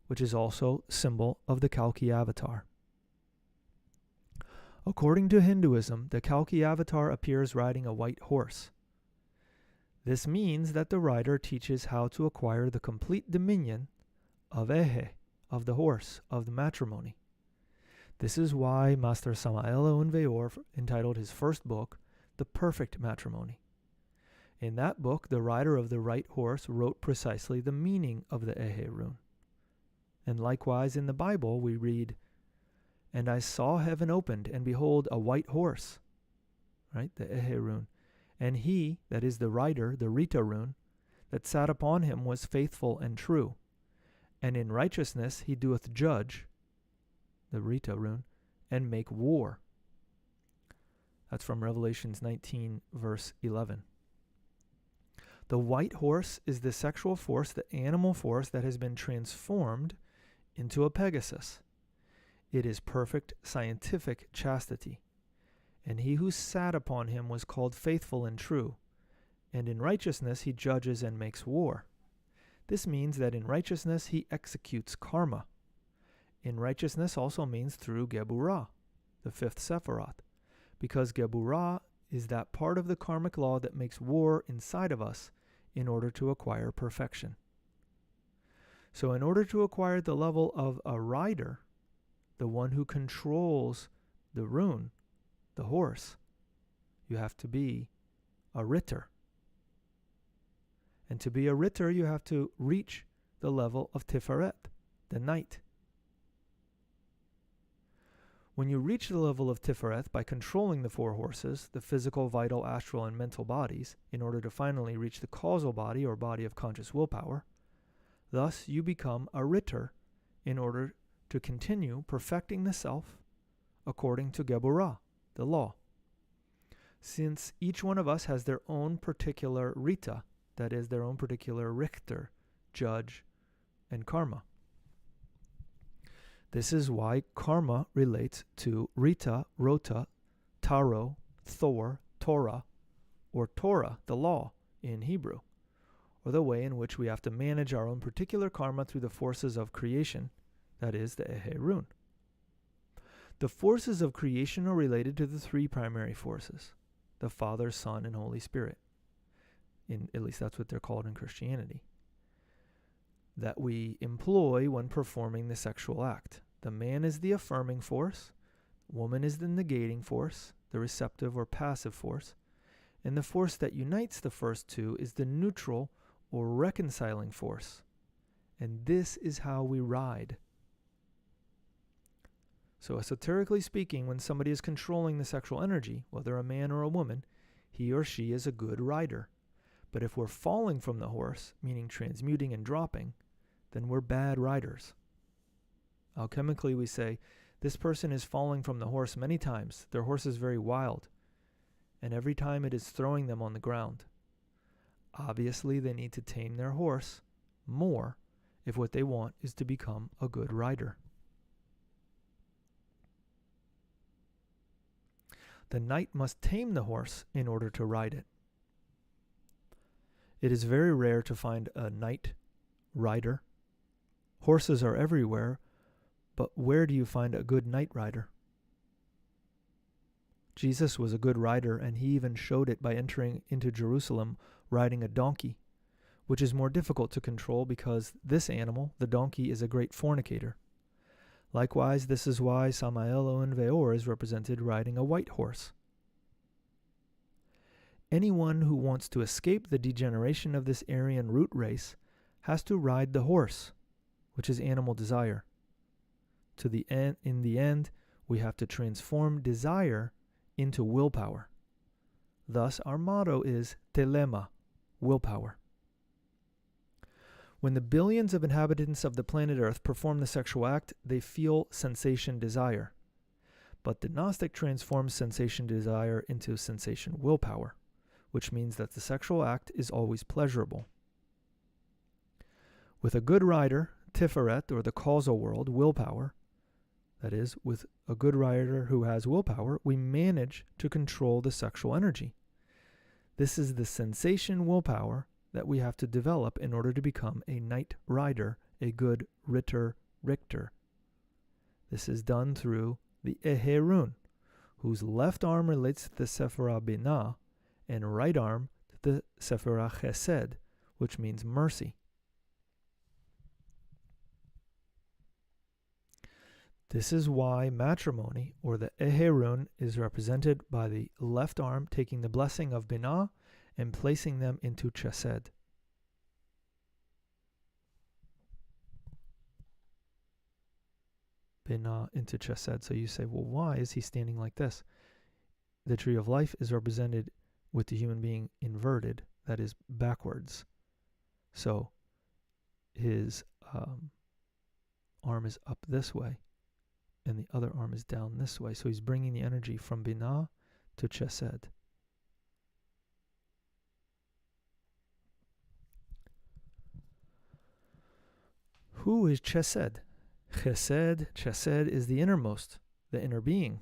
Speaker 1: which is also symbol of the Kalki avatar. According to Hinduism, the Kalki avatar appears riding a white horse. This means that the rider teaches how to acquire the complete dominion of Ehe, of the horse, of the matrimony. This is why Master Samael Aun Weor entitled his first book, The Perfect Matrimony. In that book, the rider of the right horse wrote precisely the meaning of the Ehe Rune. And likewise in the Bible we read, "And I saw heaven opened, and behold a white horse," right, the Ehe Rune. "And he," that is the rider, the Rita Rune, "that sat upon him was faithful and true. And in righteousness he doeth judge," the Rita Rune, "and make war." That's from Revelations 19, verse 11. The white horse is the sexual force, the animal force that has been transformed into a Pegasus. It is perfect scientific chastity. And he who sat upon him was called faithful and true. And in righteousness he judges and makes war. This means that in righteousness he executes karma. In righteousness also means through Geburah, the fifth Sephiroth, because Geburah is that part of the karmic law that makes war inside of us in order to acquire perfection. So in order to acquire the level of a rider, the one who controls the rune, the horse, you have to be a Ritter. And to be a Ritter, you have to reach the level of Tiferet, the knight. When you reach the level of Tiferet by controlling the four horses, the physical, vital, astral, and mental bodies, in order to finally reach the causal body or body of conscious willpower, thus you become a Ritter in order to continue perfecting the self according to Geburah, the law. Since each one of us has their own particular Rita, that is their own particular Richter, judge, and karma. This is why karma relates to Rita, Rota, Taro, Thor, Torah, or Torah, the law, in Hebrew, or the way in which we have to manage our own particular karma through the forces of creation, that is the Ehe Rune. The forces of creation are related to the three primary forces, the Father, Son, and Holy Spirit. At least that's what they're called in Christianity, that we employ when performing the sexual act. The man is the affirming force, woman is the negating force, the receptive or passive force, and the force that unites the first two is the neutral or reconciling force. And this is how we ride. So esoterically speaking, when somebody is controlling the sexual energy, whether a man or a woman, he or she is a good rider. But if we're falling from the horse, meaning transmuting and dropping, then we're bad riders. Alchemically, we say, this person is falling from the horse many times. Their horse is very wild, and every time it is throwing them on the ground. Obviously, they need to tame their horse more if what they want is to become a good rider. The knight must tame the horse in order to ride it. It is very rare to find a knight rider. Horses are everywhere, but where do you find a good knight rider? Jesus was a good rider, and he even showed it by entering into Jerusalem riding a donkey, which is more difficult to control because this animal, the donkey, is a great fornicator. Likewise, this is why Samael Owen Veor is represented riding a white horse. Anyone who wants to escape the degeneration of this Aryan root race has to ride the horse, which is animal desire. In the end, we have to transform desire into willpower. Thus, our motto is telema, willpower. When the billions of inhabitants of the planet Earth perform the sexual act, they feel sensation desire. But the Gnostic transforms sensation desire into sensation willpower, which means that the sexual act is always pleasurable. With a good rider, Tiferet, or the causal world, willpower, that is, with a good rider who has willpower, we manage to control the sexual energy. This is the sensation willpower that we have to develop in order to become a knight rider, a good Ritter. This is done through the Ehe Rune, whose left arm relates to the Sephirah Binah and right arm to the Sephirah Chesed, which means mercy. This is why matrimony, or the Ehe Rune, is represented by the left arm taking the blessing of Binah and placing them into Chesed. Binah into Chesed. So you say, well, why is he standing like this? The tree of life is represented with the human being inverted, that is, backwards. So his arm is up this way, and the other arm is down this way. So he's bringing the energy from Binah to Chesed. Who is Chesed? Chesed is the innermost, the inner being,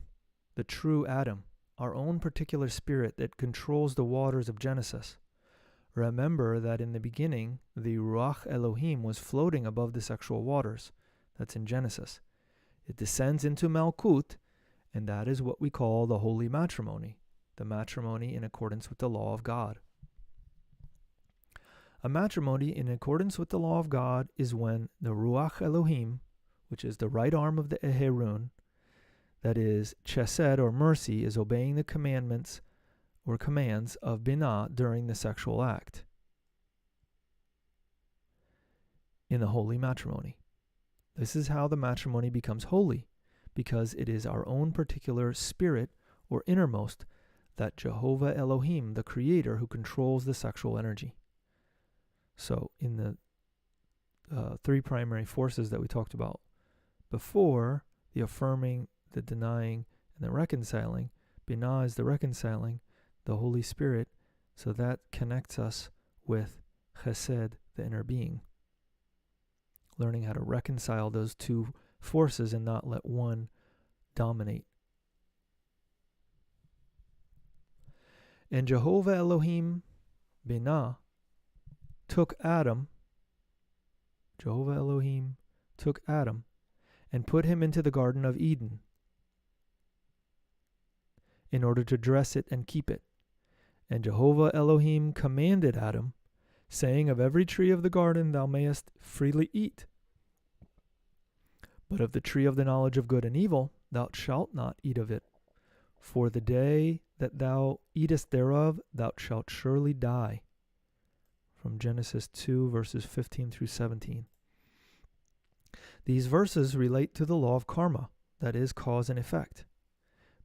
Speaker 1: the true Adam, our own particular spirit that controls the waters of Genesis. Remember that in the beginning, the Ruach Elohim was floating above the sexual waters. That's in Genesis. It descends into Malkut, and that is what we call the holy matrimony, the matrimony in accordance with the law of God. A matrimony in accordance with the law of God is when the Ruach Elohim, which is the right arm of the Ehe Rune, that is, Chesed or mercy, is obeying the commandments or commands of Binah during the sexual act in the holy matrimony. This is how the matrimony becomes holy, because it is our own particular spirit or innermost, that Jehovah Elohim, the Creator, who controls the sexual energy. So in the three primary forces that we talked about before, the affirming, the denying, and the reconciling, Binah is the reconciling, the Holy Spirit, so that connects us with Chesed, the inner being. Learning how to reconcile those two forces and not let one dominate. And Jehovah Elohim, Binah, took Adam and put him into the Garden of Eden in order to dress it and keep it. And Jehovah Elohim commanded Adam, saying, of every tree of the garden thou mayest freely eat, but of the tree of the knowledge of good and evil thou shalt not eat of it. For the day that thou eatest thereof thou shalt surely die. From Genesis 2, verses 15 through 17. These verses relate to the law of karma, that is, cause and effect.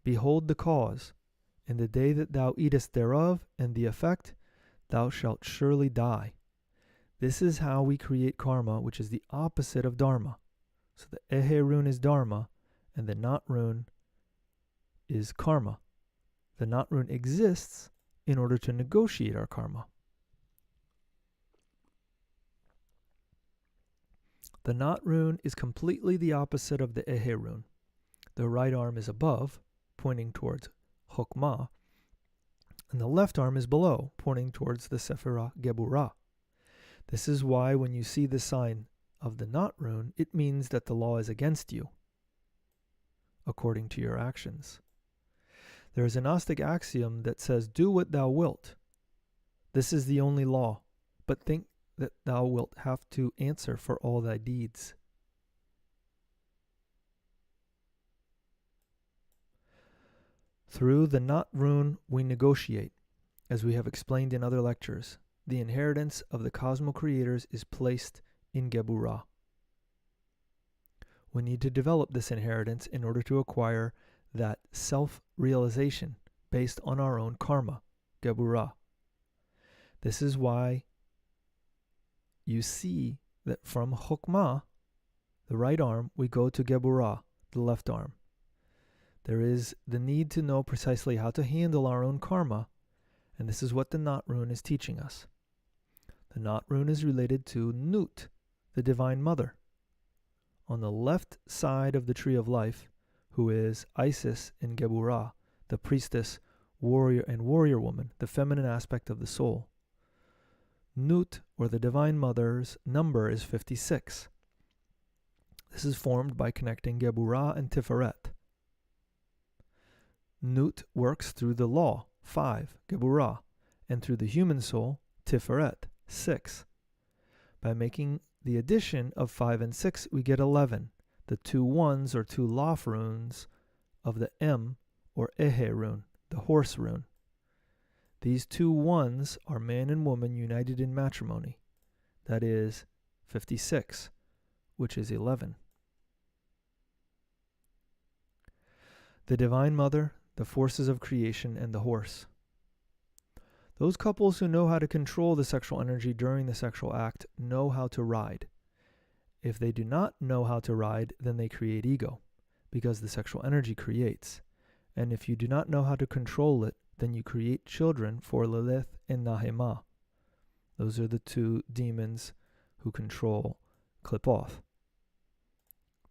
Speaker 1: Behold the cause, in the day that thou eatest thereof, and the effect, thou shalt surely die. This is how we create karma, which is the opposite of dharma. So the Ehe Rune is dharma, and the Nat Rune is karma. The Nat Rune exists in order to negotiate our karma. The Nat Rune is completely the opposite of the Ehe Rune. The right arm is above, pointing towards Chokmah, and the left arm is below, pointing towards the Sephirah Geburah. This is why when you see the sign of the Nat Rune, it means that the law is against you, according to your actions. There is a Gnostic axiom that says, do what thou wilt. This is the only law, but think that thou wilt have to answer for all thy deeds. Through the Not rune we negotiate, as we have explained in other lectures. The inheritance of the Cosmo-Creators is placed in Geburah. We need to develop this inheritance in order to acquire that self-realization based on our own karma, Geburah. This is why you see that from Chokmah, the right arm, we go to Geburah, the left arm. There is the need to know precisely how to handle our own karma, and this is what the Not rune is teaching us. The Not rune is related to Nut, the Divine Mother. On the left side of the Tree of Life, who is Isis in Geburah, the priestess, warrior, and warrior woman, the feminine aspect of the soul. Nut, or the Divine Mother's number, is 56. This is formed by connecting Geburah and Tiferet. Nut works through the law, 5, Geburah, and through the human soul, Tiferet, 6. By making the addition of 5 and 6, we get 11, the 2 ones or 2 Laf runes of the M, or Ehe Rune, the horse rune. These 2 ones are man and woman united in matrimony. That is 56, which is 11. The Divine Mother, the forces of creation, and the horse. Those couples who know how to control the sexual energy during the sexual act know how to ride. If they do not know how to ride, then they create ego, because the sexual energy creates. And if you do not know how to control it, then you create children for Lilith and Nahema. Those are the 2 demons who control Qliphoth.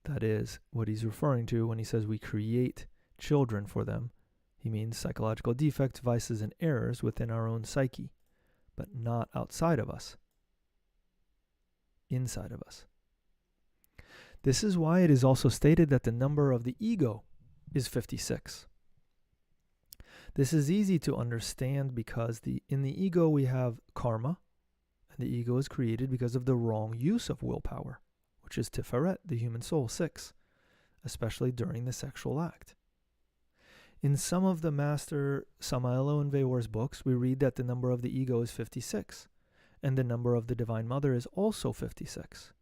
Speaker 1: That is what he's referring to when he says we create children for them. He means psychological defects, vices, and errors within our own psyche, but not outside of us, inside of us. This is why it is also stated that the number of the ego is 56. This is easy to understand because in the ego we have karma, and the ego is created because of the wrong use of willpower, which is Tiferet, the human soul, 6, especially during the sexual act. In some of the Master Samaelo and Veor's books, we read that the number of the ego is 56, and the number of the Divine Mother is also 56.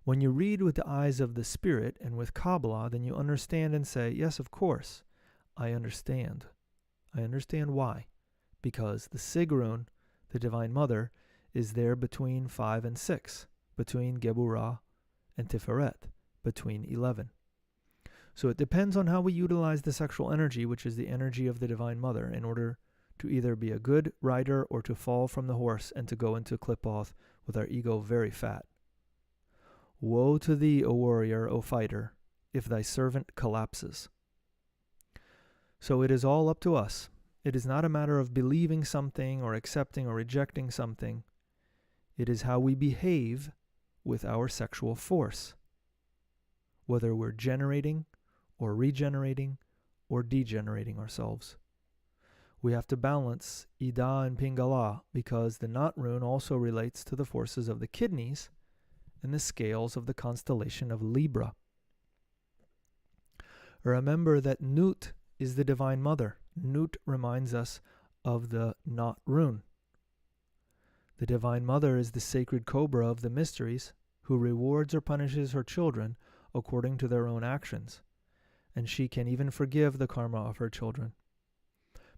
Speaker 1: When you read with the eyes of the Spirit and with Kabbalah, then you understand and say, yes, of course, I understand. I understand why. Because the Sigrun, the Divine Mother, is there between 5 and 6, between Geburah and Tiferet, between 11. So it depends on how we utilize the sexual energy, which is the energy of the Divine Mother, in order to either be a good rider or to fall from the horse and to go into Qliphoth with our ego very fat. Woe to thee, O warrior, O fighter, if thy servant collapses. So it is all up to us. It is not a matter of believing something or accepting or rejecting something. It is how we behave with our sexual force, whether we're generating or regenerating or degenerating ourselves. We have to balance Ida and Pingala because the Not rune also relates to the forces of the kidneys and the scales of the constellation of Libra. Remember that Nut is the Divine Mother. Nut reminds us of the Not rune. The Divine Mother is the sacred cobra of the mysteries who rewards or punishes her children according to their own actions, and she can even forgive the karma of her children.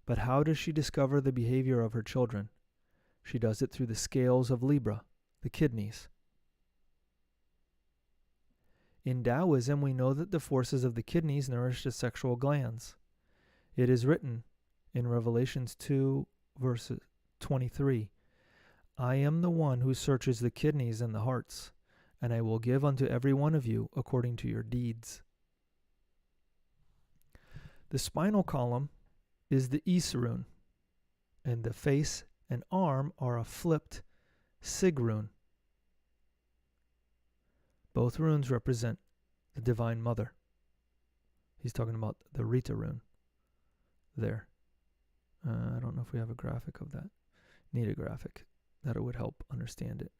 Speaker 1: But how does she discover the behavior of her children? She does it through the scales of Libra, the kidneys. In Taoism, we know that the forces of the kidneys nourish the sexual glands. It is written in Revelations 2, verse 23, I am the one who searches the kidneys and the hearts, and I will give unto every one of you according to your deeds. The spinal column is the Is rune, and the face and arm are a flipped Sig rune. Both runes represent the Divine Mother. He's talking about the Rita rune there. I don't know if we have a graphic of that. Need a graphic. That would help understand it.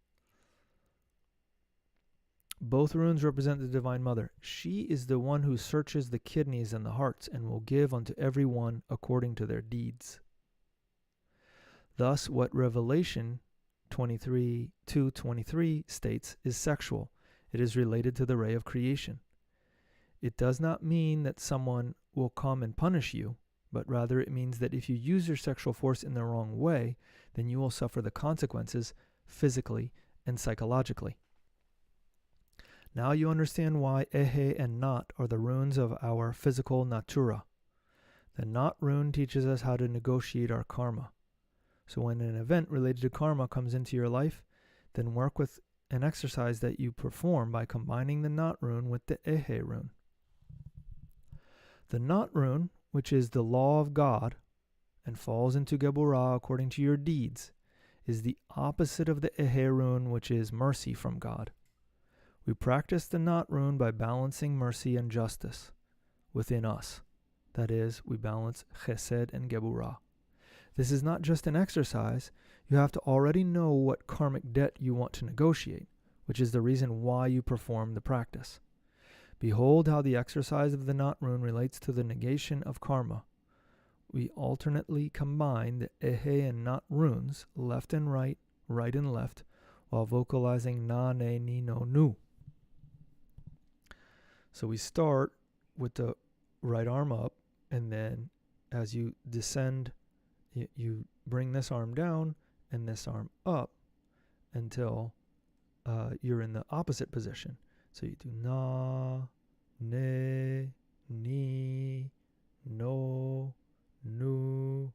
Speaker 1: Both runes represent the Divine Mother. She is the one who searches the kidneys and the hearts and will give unto every one according to their deeds. Thus, what Revelation 23:2-23 states is sexual. It is related to the ray of creation. It does not mean that someone will come and punish you, but rather it means that if you use your sexual force in the wrong way, then you will suffer the consequences physically and psychologically. Now you understand why Ehe and Not are the runes of our physical natura. The Not rune teaches us how to negotiate our karma. So when an event related to karma comes into your life, then work with an exercise that you perform by combining the Not rune with the Ehe rune. The Not rune, which is the law of God and falls into Geburah according to your deeds, is the opposite of the Ehe rune, which is mercy from God. We practice the Not rune by balancing mercy and justice within us. That is, we balance Chesed and Geburah. This is not just an exercise. You have to already know what karmic debt you want to negotiate, which is the reason why you perform the practice. Behold how the exercise of the Not rune relates to the negation of karma. We alternately combine the Ehe and Not runes, left and right, right and left, while vocalizing Na, Ne, Ni, No, Nu. So we start with the right arm up, and then as you descend, you bring this arm down and this arm up until you're in the opposite position. So you do Na, Ne, Ni, No, Nu.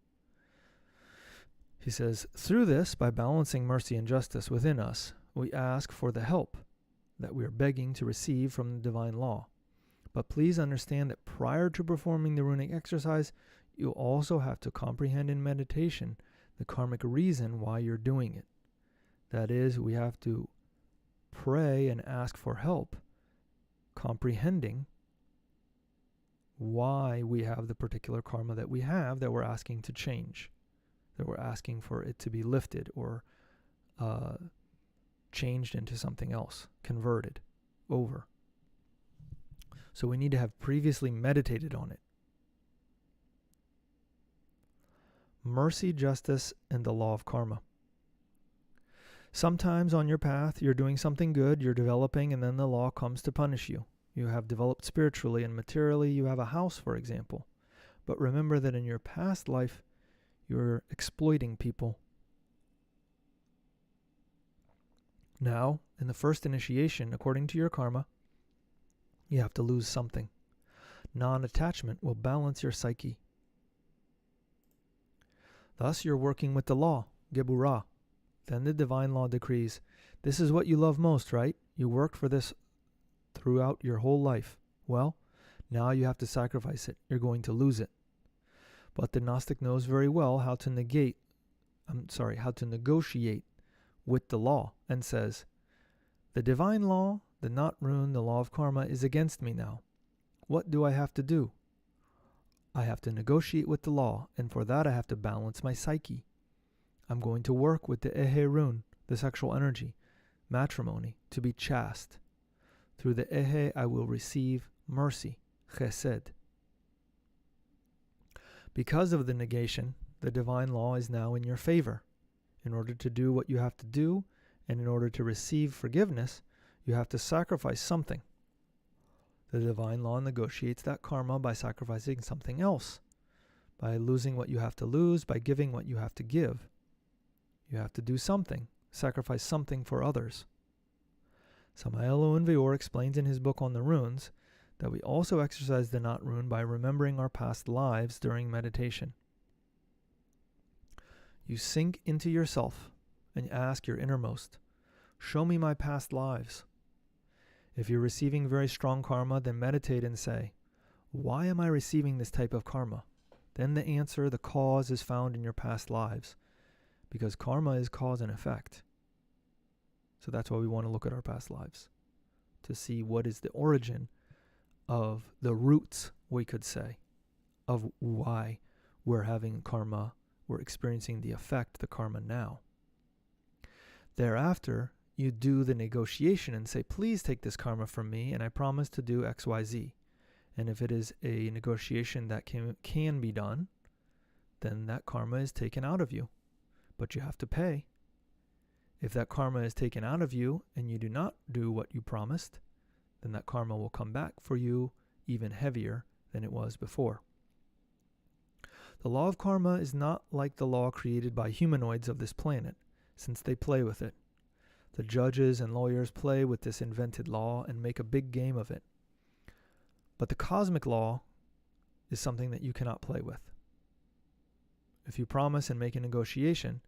Speaker 1: He says, through this, by balancing mercy and justice within us, we ask for the help that we are begging to receive from the divine law. But please understand that prior to performing the runic exercise, you also have to comprehend in meditation the karmic reason why you're doing it. That is, we have to pray and ask for help, comprehending why we have the particular karma that we have that we're asking to change, that we're asking for it to be lifted or changed into something else, converted over. So we need to have previously meditated on it. Mercy, justice, and the law of karma. Sometimes on your path, you're doing something good, you're developing, and then the law comes to punish you. You have developed spiritually and materially, you have a house, for example. But remember that in your past life, you're exploiting people. Now, in the first initiation, according to your karma, you have to lose something. Non-attachment will balance your psyche. Thus, you're working with the law, Geburah. Then the divine law decrees, this is what you love most, right? You worked for this throughout your whole life. Well, now you have to sacrifice it. You're going to lose it. But the Gnostic knows very well how to negotiate with the law and says, the divine law, the Not rune, the law of karma is against me now. What do I have to do? I have to negotiate with the law, and for that I have to balance my psyche. I'm going to work with the Ehe rune, the sexual energy, matrimony, to be chaste. Through the Ehe I will receive mercy, Chesed. Because of the negation, the divine law is now in your favor. In order to do what you have to do, and in order to receive forgiveness, you have to sacrifice something. The divine law negotiates that karma by sacrificing something else, by losing what you have to lose, by giving what you have to give. You have to do something, sacrifice something for others. Samael Unveor explains in his book on the runes that we also exercise the Not rune by remembering our past lives during meditation. You sink into yourself and ask your innermost, show me my past lives. If you're receiving very strong karma, then meditate and say, why am I receiving this type of karma? Then the answer, the cause, is found in your past lives, because karma is cause and effect. So that's why we want to look at our past lives, to see what is the origin of the roots, we could say, of why we're having karma, we're experiencing the effect, the karma now. Thereafter, you do the negotiation and say, please take this karma from me, and I promise to do X, Y, Z. And if it is a negotiation that can be done, then that karma is taken out of you. But you have to pay. If that karma is taken out of you and you do not do what you promised, then that karma will come back for you even heavier than it was before. The law of karma is not like the law created by humanoids of this planet, since they play with it. The judges and lawyers play with this invented law and make a big game of it. But the cosmic law is something that you cannot play with. If you promise and make a negotiation,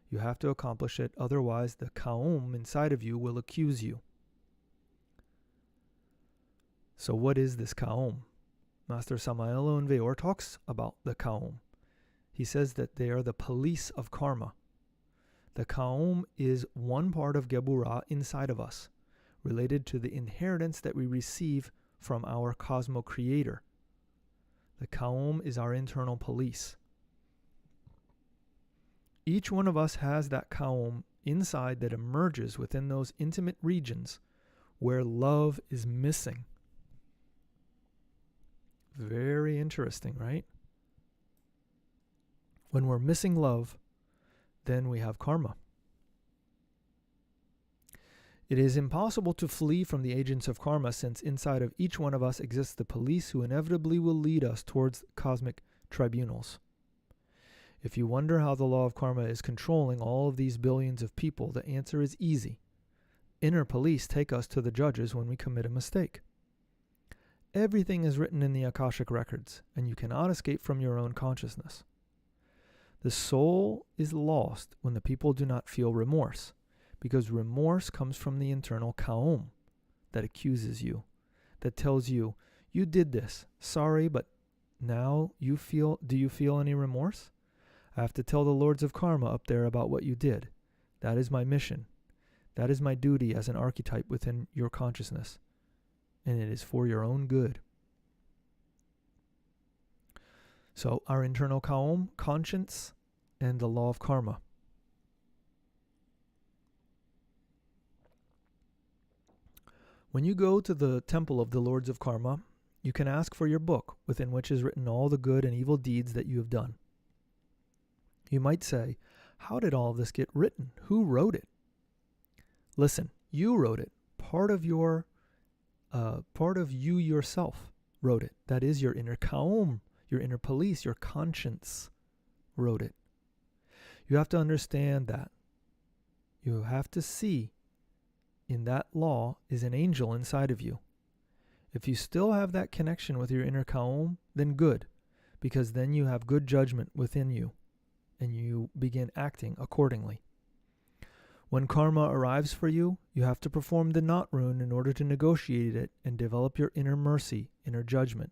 Speaker 1: you have to accomplish it, otherwise the Kaom inside of you will accuse you. So what is this Kaom? Master Samael Veor talks about the Kaom. He says that they are the police of karma. The Kaom is one part of Geburah inside of us, related to the inheritance that we receive from our Cosmo Creator. The Kaom is our internal police. Each one of us has that Kaom inside that emerges within those intimate regions where love is missing. Very interesting, right? When we're missing love, then we have karma. It is impossible to flee from the agents of karma, since inside of each one of us exists the police who inevitably will lead us towards cosmic tribunals. If you wonder how the law of karma is controlling all of these billions of people, the answer is easy. Inner police take us to the judges when we commit a mistake. Everything is written in the Akashic records, and you cannot escape from your own consciousness. The soul is lost when the people do not feel remorse, because remorse comes from the internal Kaom that accuses you, that tells you, you did this, sorry, but now do you feel any remorse? I have to tell the lords of karma up there about what you did. That is my mission. That is my duty as an archetype within your consciousness, and it is for your own good. So our internal Kaom, conscience, and the law of karma. When you go to the temple of the lords of karma, you can ask for your book, within which is written all the good and evil deeds that you have done. You might say, how did all of this get written? Who wrote it? Listen, you wrote it. Part of you yourself wrote it. That is your inner Kaom, your inner police, your conscience wrote it. You have to understand that. You have to see in that law is an angel inside of you. If you still have that connection with your inner Kaom, then good, because then you have good judgment within you, and you begin acting accordingly. When karma arrives for you, you have to perform the knot rune in order to negotiate it and develop your inner mercy, inner judgment.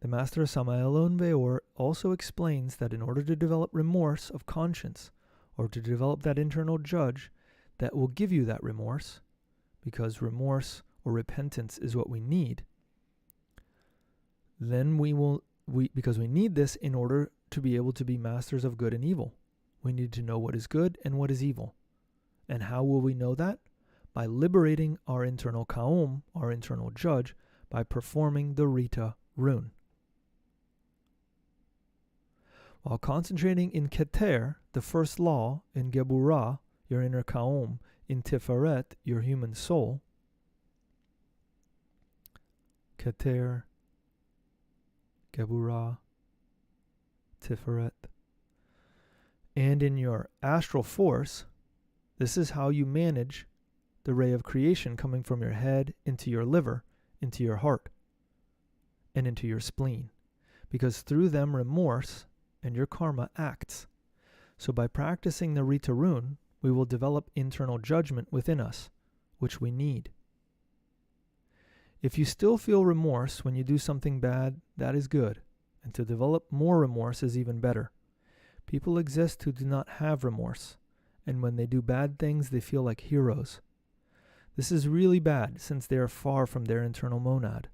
Speaker 1: The Master Samael Veor also explains that in order to develop remorse of conscience, or to develop that internal judge that will give you that remorse, because remorse or repentance is what we need, then because we need this in order to be able to be masters of good and evil. We need to know what is good and what is evil. And how will we know that? By liberating our internal Kaom, our internal judge, by performing the Rita rune. While concentrating in Keter, the first law, in Geburah, your inner Kaom, in Tiferet, your human soul, Keter, Geburah, Tiferet, and in your astral force, this is how you manage the ray of creation coming from your head into your liver, into your heart, and into your spleen, because through them remorse and your karma acts. So by practicing the Rita rune, we will develop internal judgment within us, which we need. If you still feel remorse when you do something bad, that is good, and to develop more remorse is even better. People exist who do not have remorse, and when they do bad things, they feel like heroes. This is really bad, since they are far from their internal monad.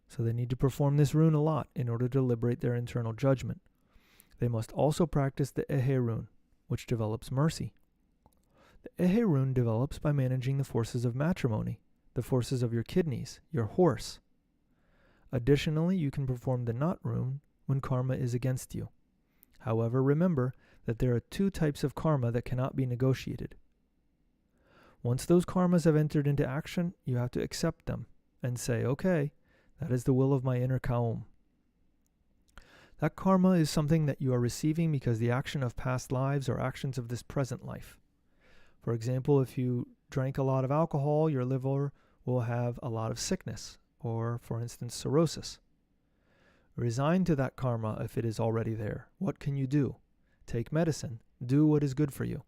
Speaker 1: So they need to perform this rune a lot in order to liberate their internal judgment. They must also practice the Ehe Rune, which develops mercy. The Ehe Rune develops by managing the forces of matrimony, the forces of your kidneys, your horse. Additionally, you can perform the Knot Rune when karma is against you. However, remember that there are two types of karma that cannot be negotiated. Once those karmas have entered into action, you have to accept them and say, okay, that is the will of my inner Kaom. That karma is something that you are receiving because the action of past lives or actions of this present life. For example, if you drank a lot of alcohol, your liver will have a lot of sickness, or, for instance, cirrhosis. Resign to that karma if it is already there. What can you do? Take medicine. Do what is good for you.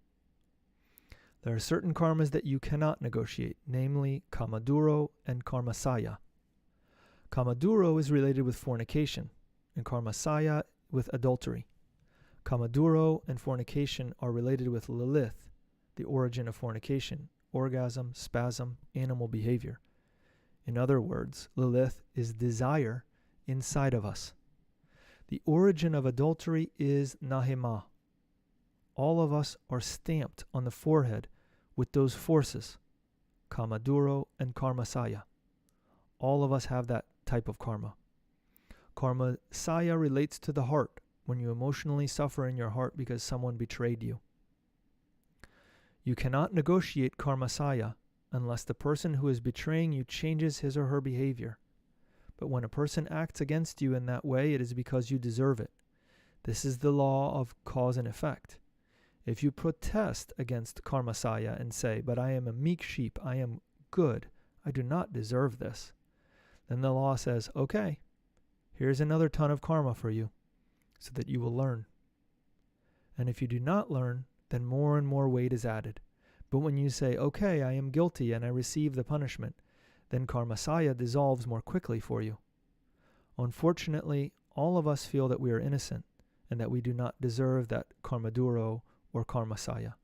Speaker 1: There are certain karmas that you cannot negotiate, namely kamaduro and karmasaya. Kamaduro is related with fornication, and karmasaya with adultery. Kamaduro and fornication are related with Lilith, the origin of fornication, orgasm, spasm, animal behavior. In other words, Lilith is desire inside of us. The origin of adultery is Nahema. All of us are stamped on the forehead with those forces, Kamaduro and Karmasaya. All of us have that type of karma. Karmasaya relates to the heart, when you emotionally suffer in your heart because someone betrayed you. You cannot negotiate Karmasaya unless the person who is betraying you changes his or her behavior. But when a person acts against you in that way, it is because you deserve it. This is the law of cause and effect. If you protest against Karmasaya and say, but I am a meek sheep, I am good, I do not deserve this, then the law says, okay, here's another ton of karma for you, so that you will learn. And if you do not learn, then more and more weight is added. But when you say, okay, I am guilty and I receive the punishment, then Karmasaya dissolves more quickly for you. Unfortunately, all of us feel that we are innocent and that we do not deserve that Karmaduro or Karmasaya.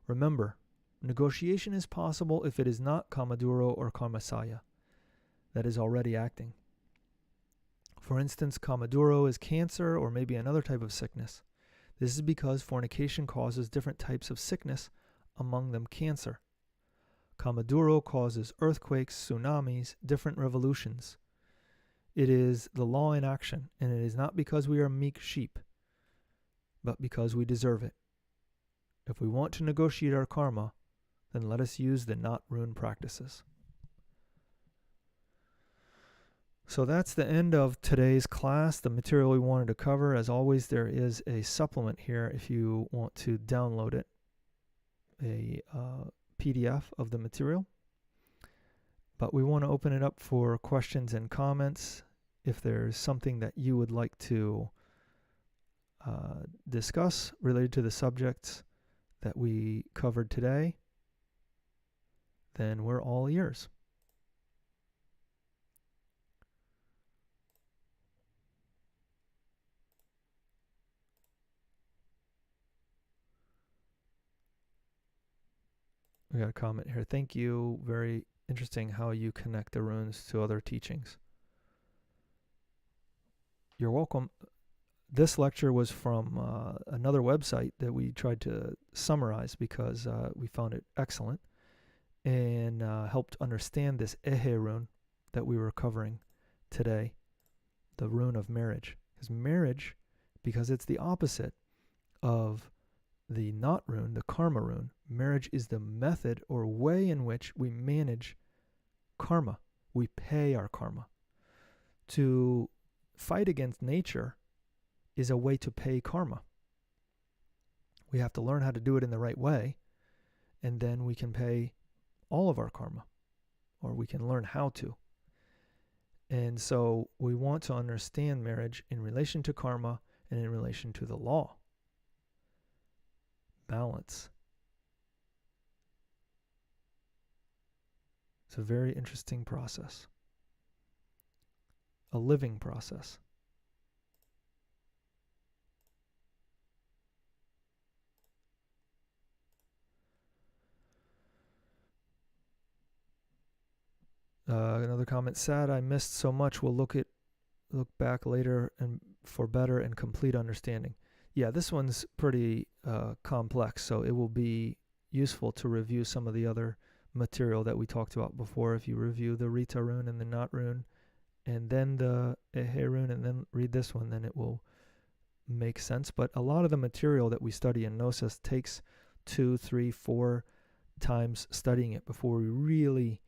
Speaker 1: Remember, negotiation is possible if it is not Kamaduro or Karmasaya that is already acting. For instance, Kamaduro is cancer or maybe another type of sickness. This is because fornication causes different types of sickness, among them cancer. Kamaduro causes earthquakes, tsunamis, different revolutions. It is the law in action, and it is not because we are meek sheep, but because we deserve it. If we want to negotiate our karma, then let us use the Knot Rune practices. So that's the end of today's class, the material we wanted to cover. As always, there is a supplement here if you want to download it, a PDF of the material. But we want to open it up for questions and comments. If there's something that you would like to discuss related to the subjects that we covered today, then we're all ears. We got a comment here. Thank you. Very interesting how you connect the runes to other teachings. You're welcome. This lecture was from another website that we tried to summarize because we found it excellent and helped understand this Ehe rune that we were covering today, the rune of marriage. Because marriage, because it's the opposite of the Knot rune, the karma rune, marriage is the method or way in which we manage karma. We pay our karma. To fight against nature is a way to pay karma. We have to learn how to do it in the right way, and then we can pay all of our karma, or we can learn how to. And so we want to understand marriage in relation to karma and in relation to the law. Balance. It's a very interesting process. A living process. Another comment, sad I missed so much, will look back later and for better and complete understanding. Yeah, this one's pretty complex, so it will be, useful to review some of the other material that we talked about before. If you review the Rita rune and the Not rune, and then the Ehe Rune, and then read this one, then it will make sense. But a lot of the material that we study in Gnosis takes 2, 3, 4 times studying it before we really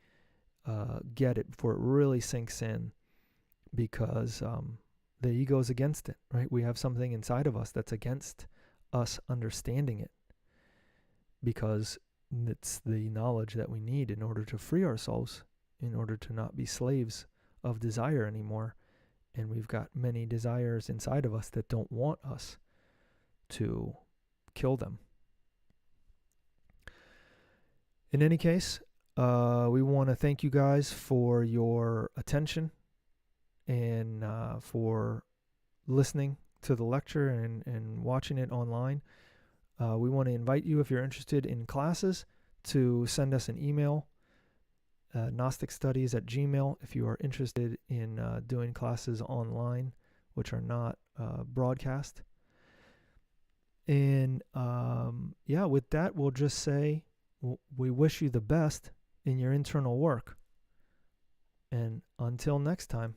Speaker 1: get it, before it really sinks in, because the ego is against it, right? We have something inside of us that's against us understanding it, because it's the knowledge that we need in order to free ourselves, in order to not be slaves of desire anymore. And we've got many desires inside of us that don't want us to kill them. In any case, we want to thank you guys for your attention and for listening to the lecture and watching it online. We want to invite you, if you're interested in classes, to send us an email, gnosticstudies@gmail.com, if you are interested in doing classes online, which are not broadcast. And with that, we'll just say we wish you the best in your internal work. And until next time.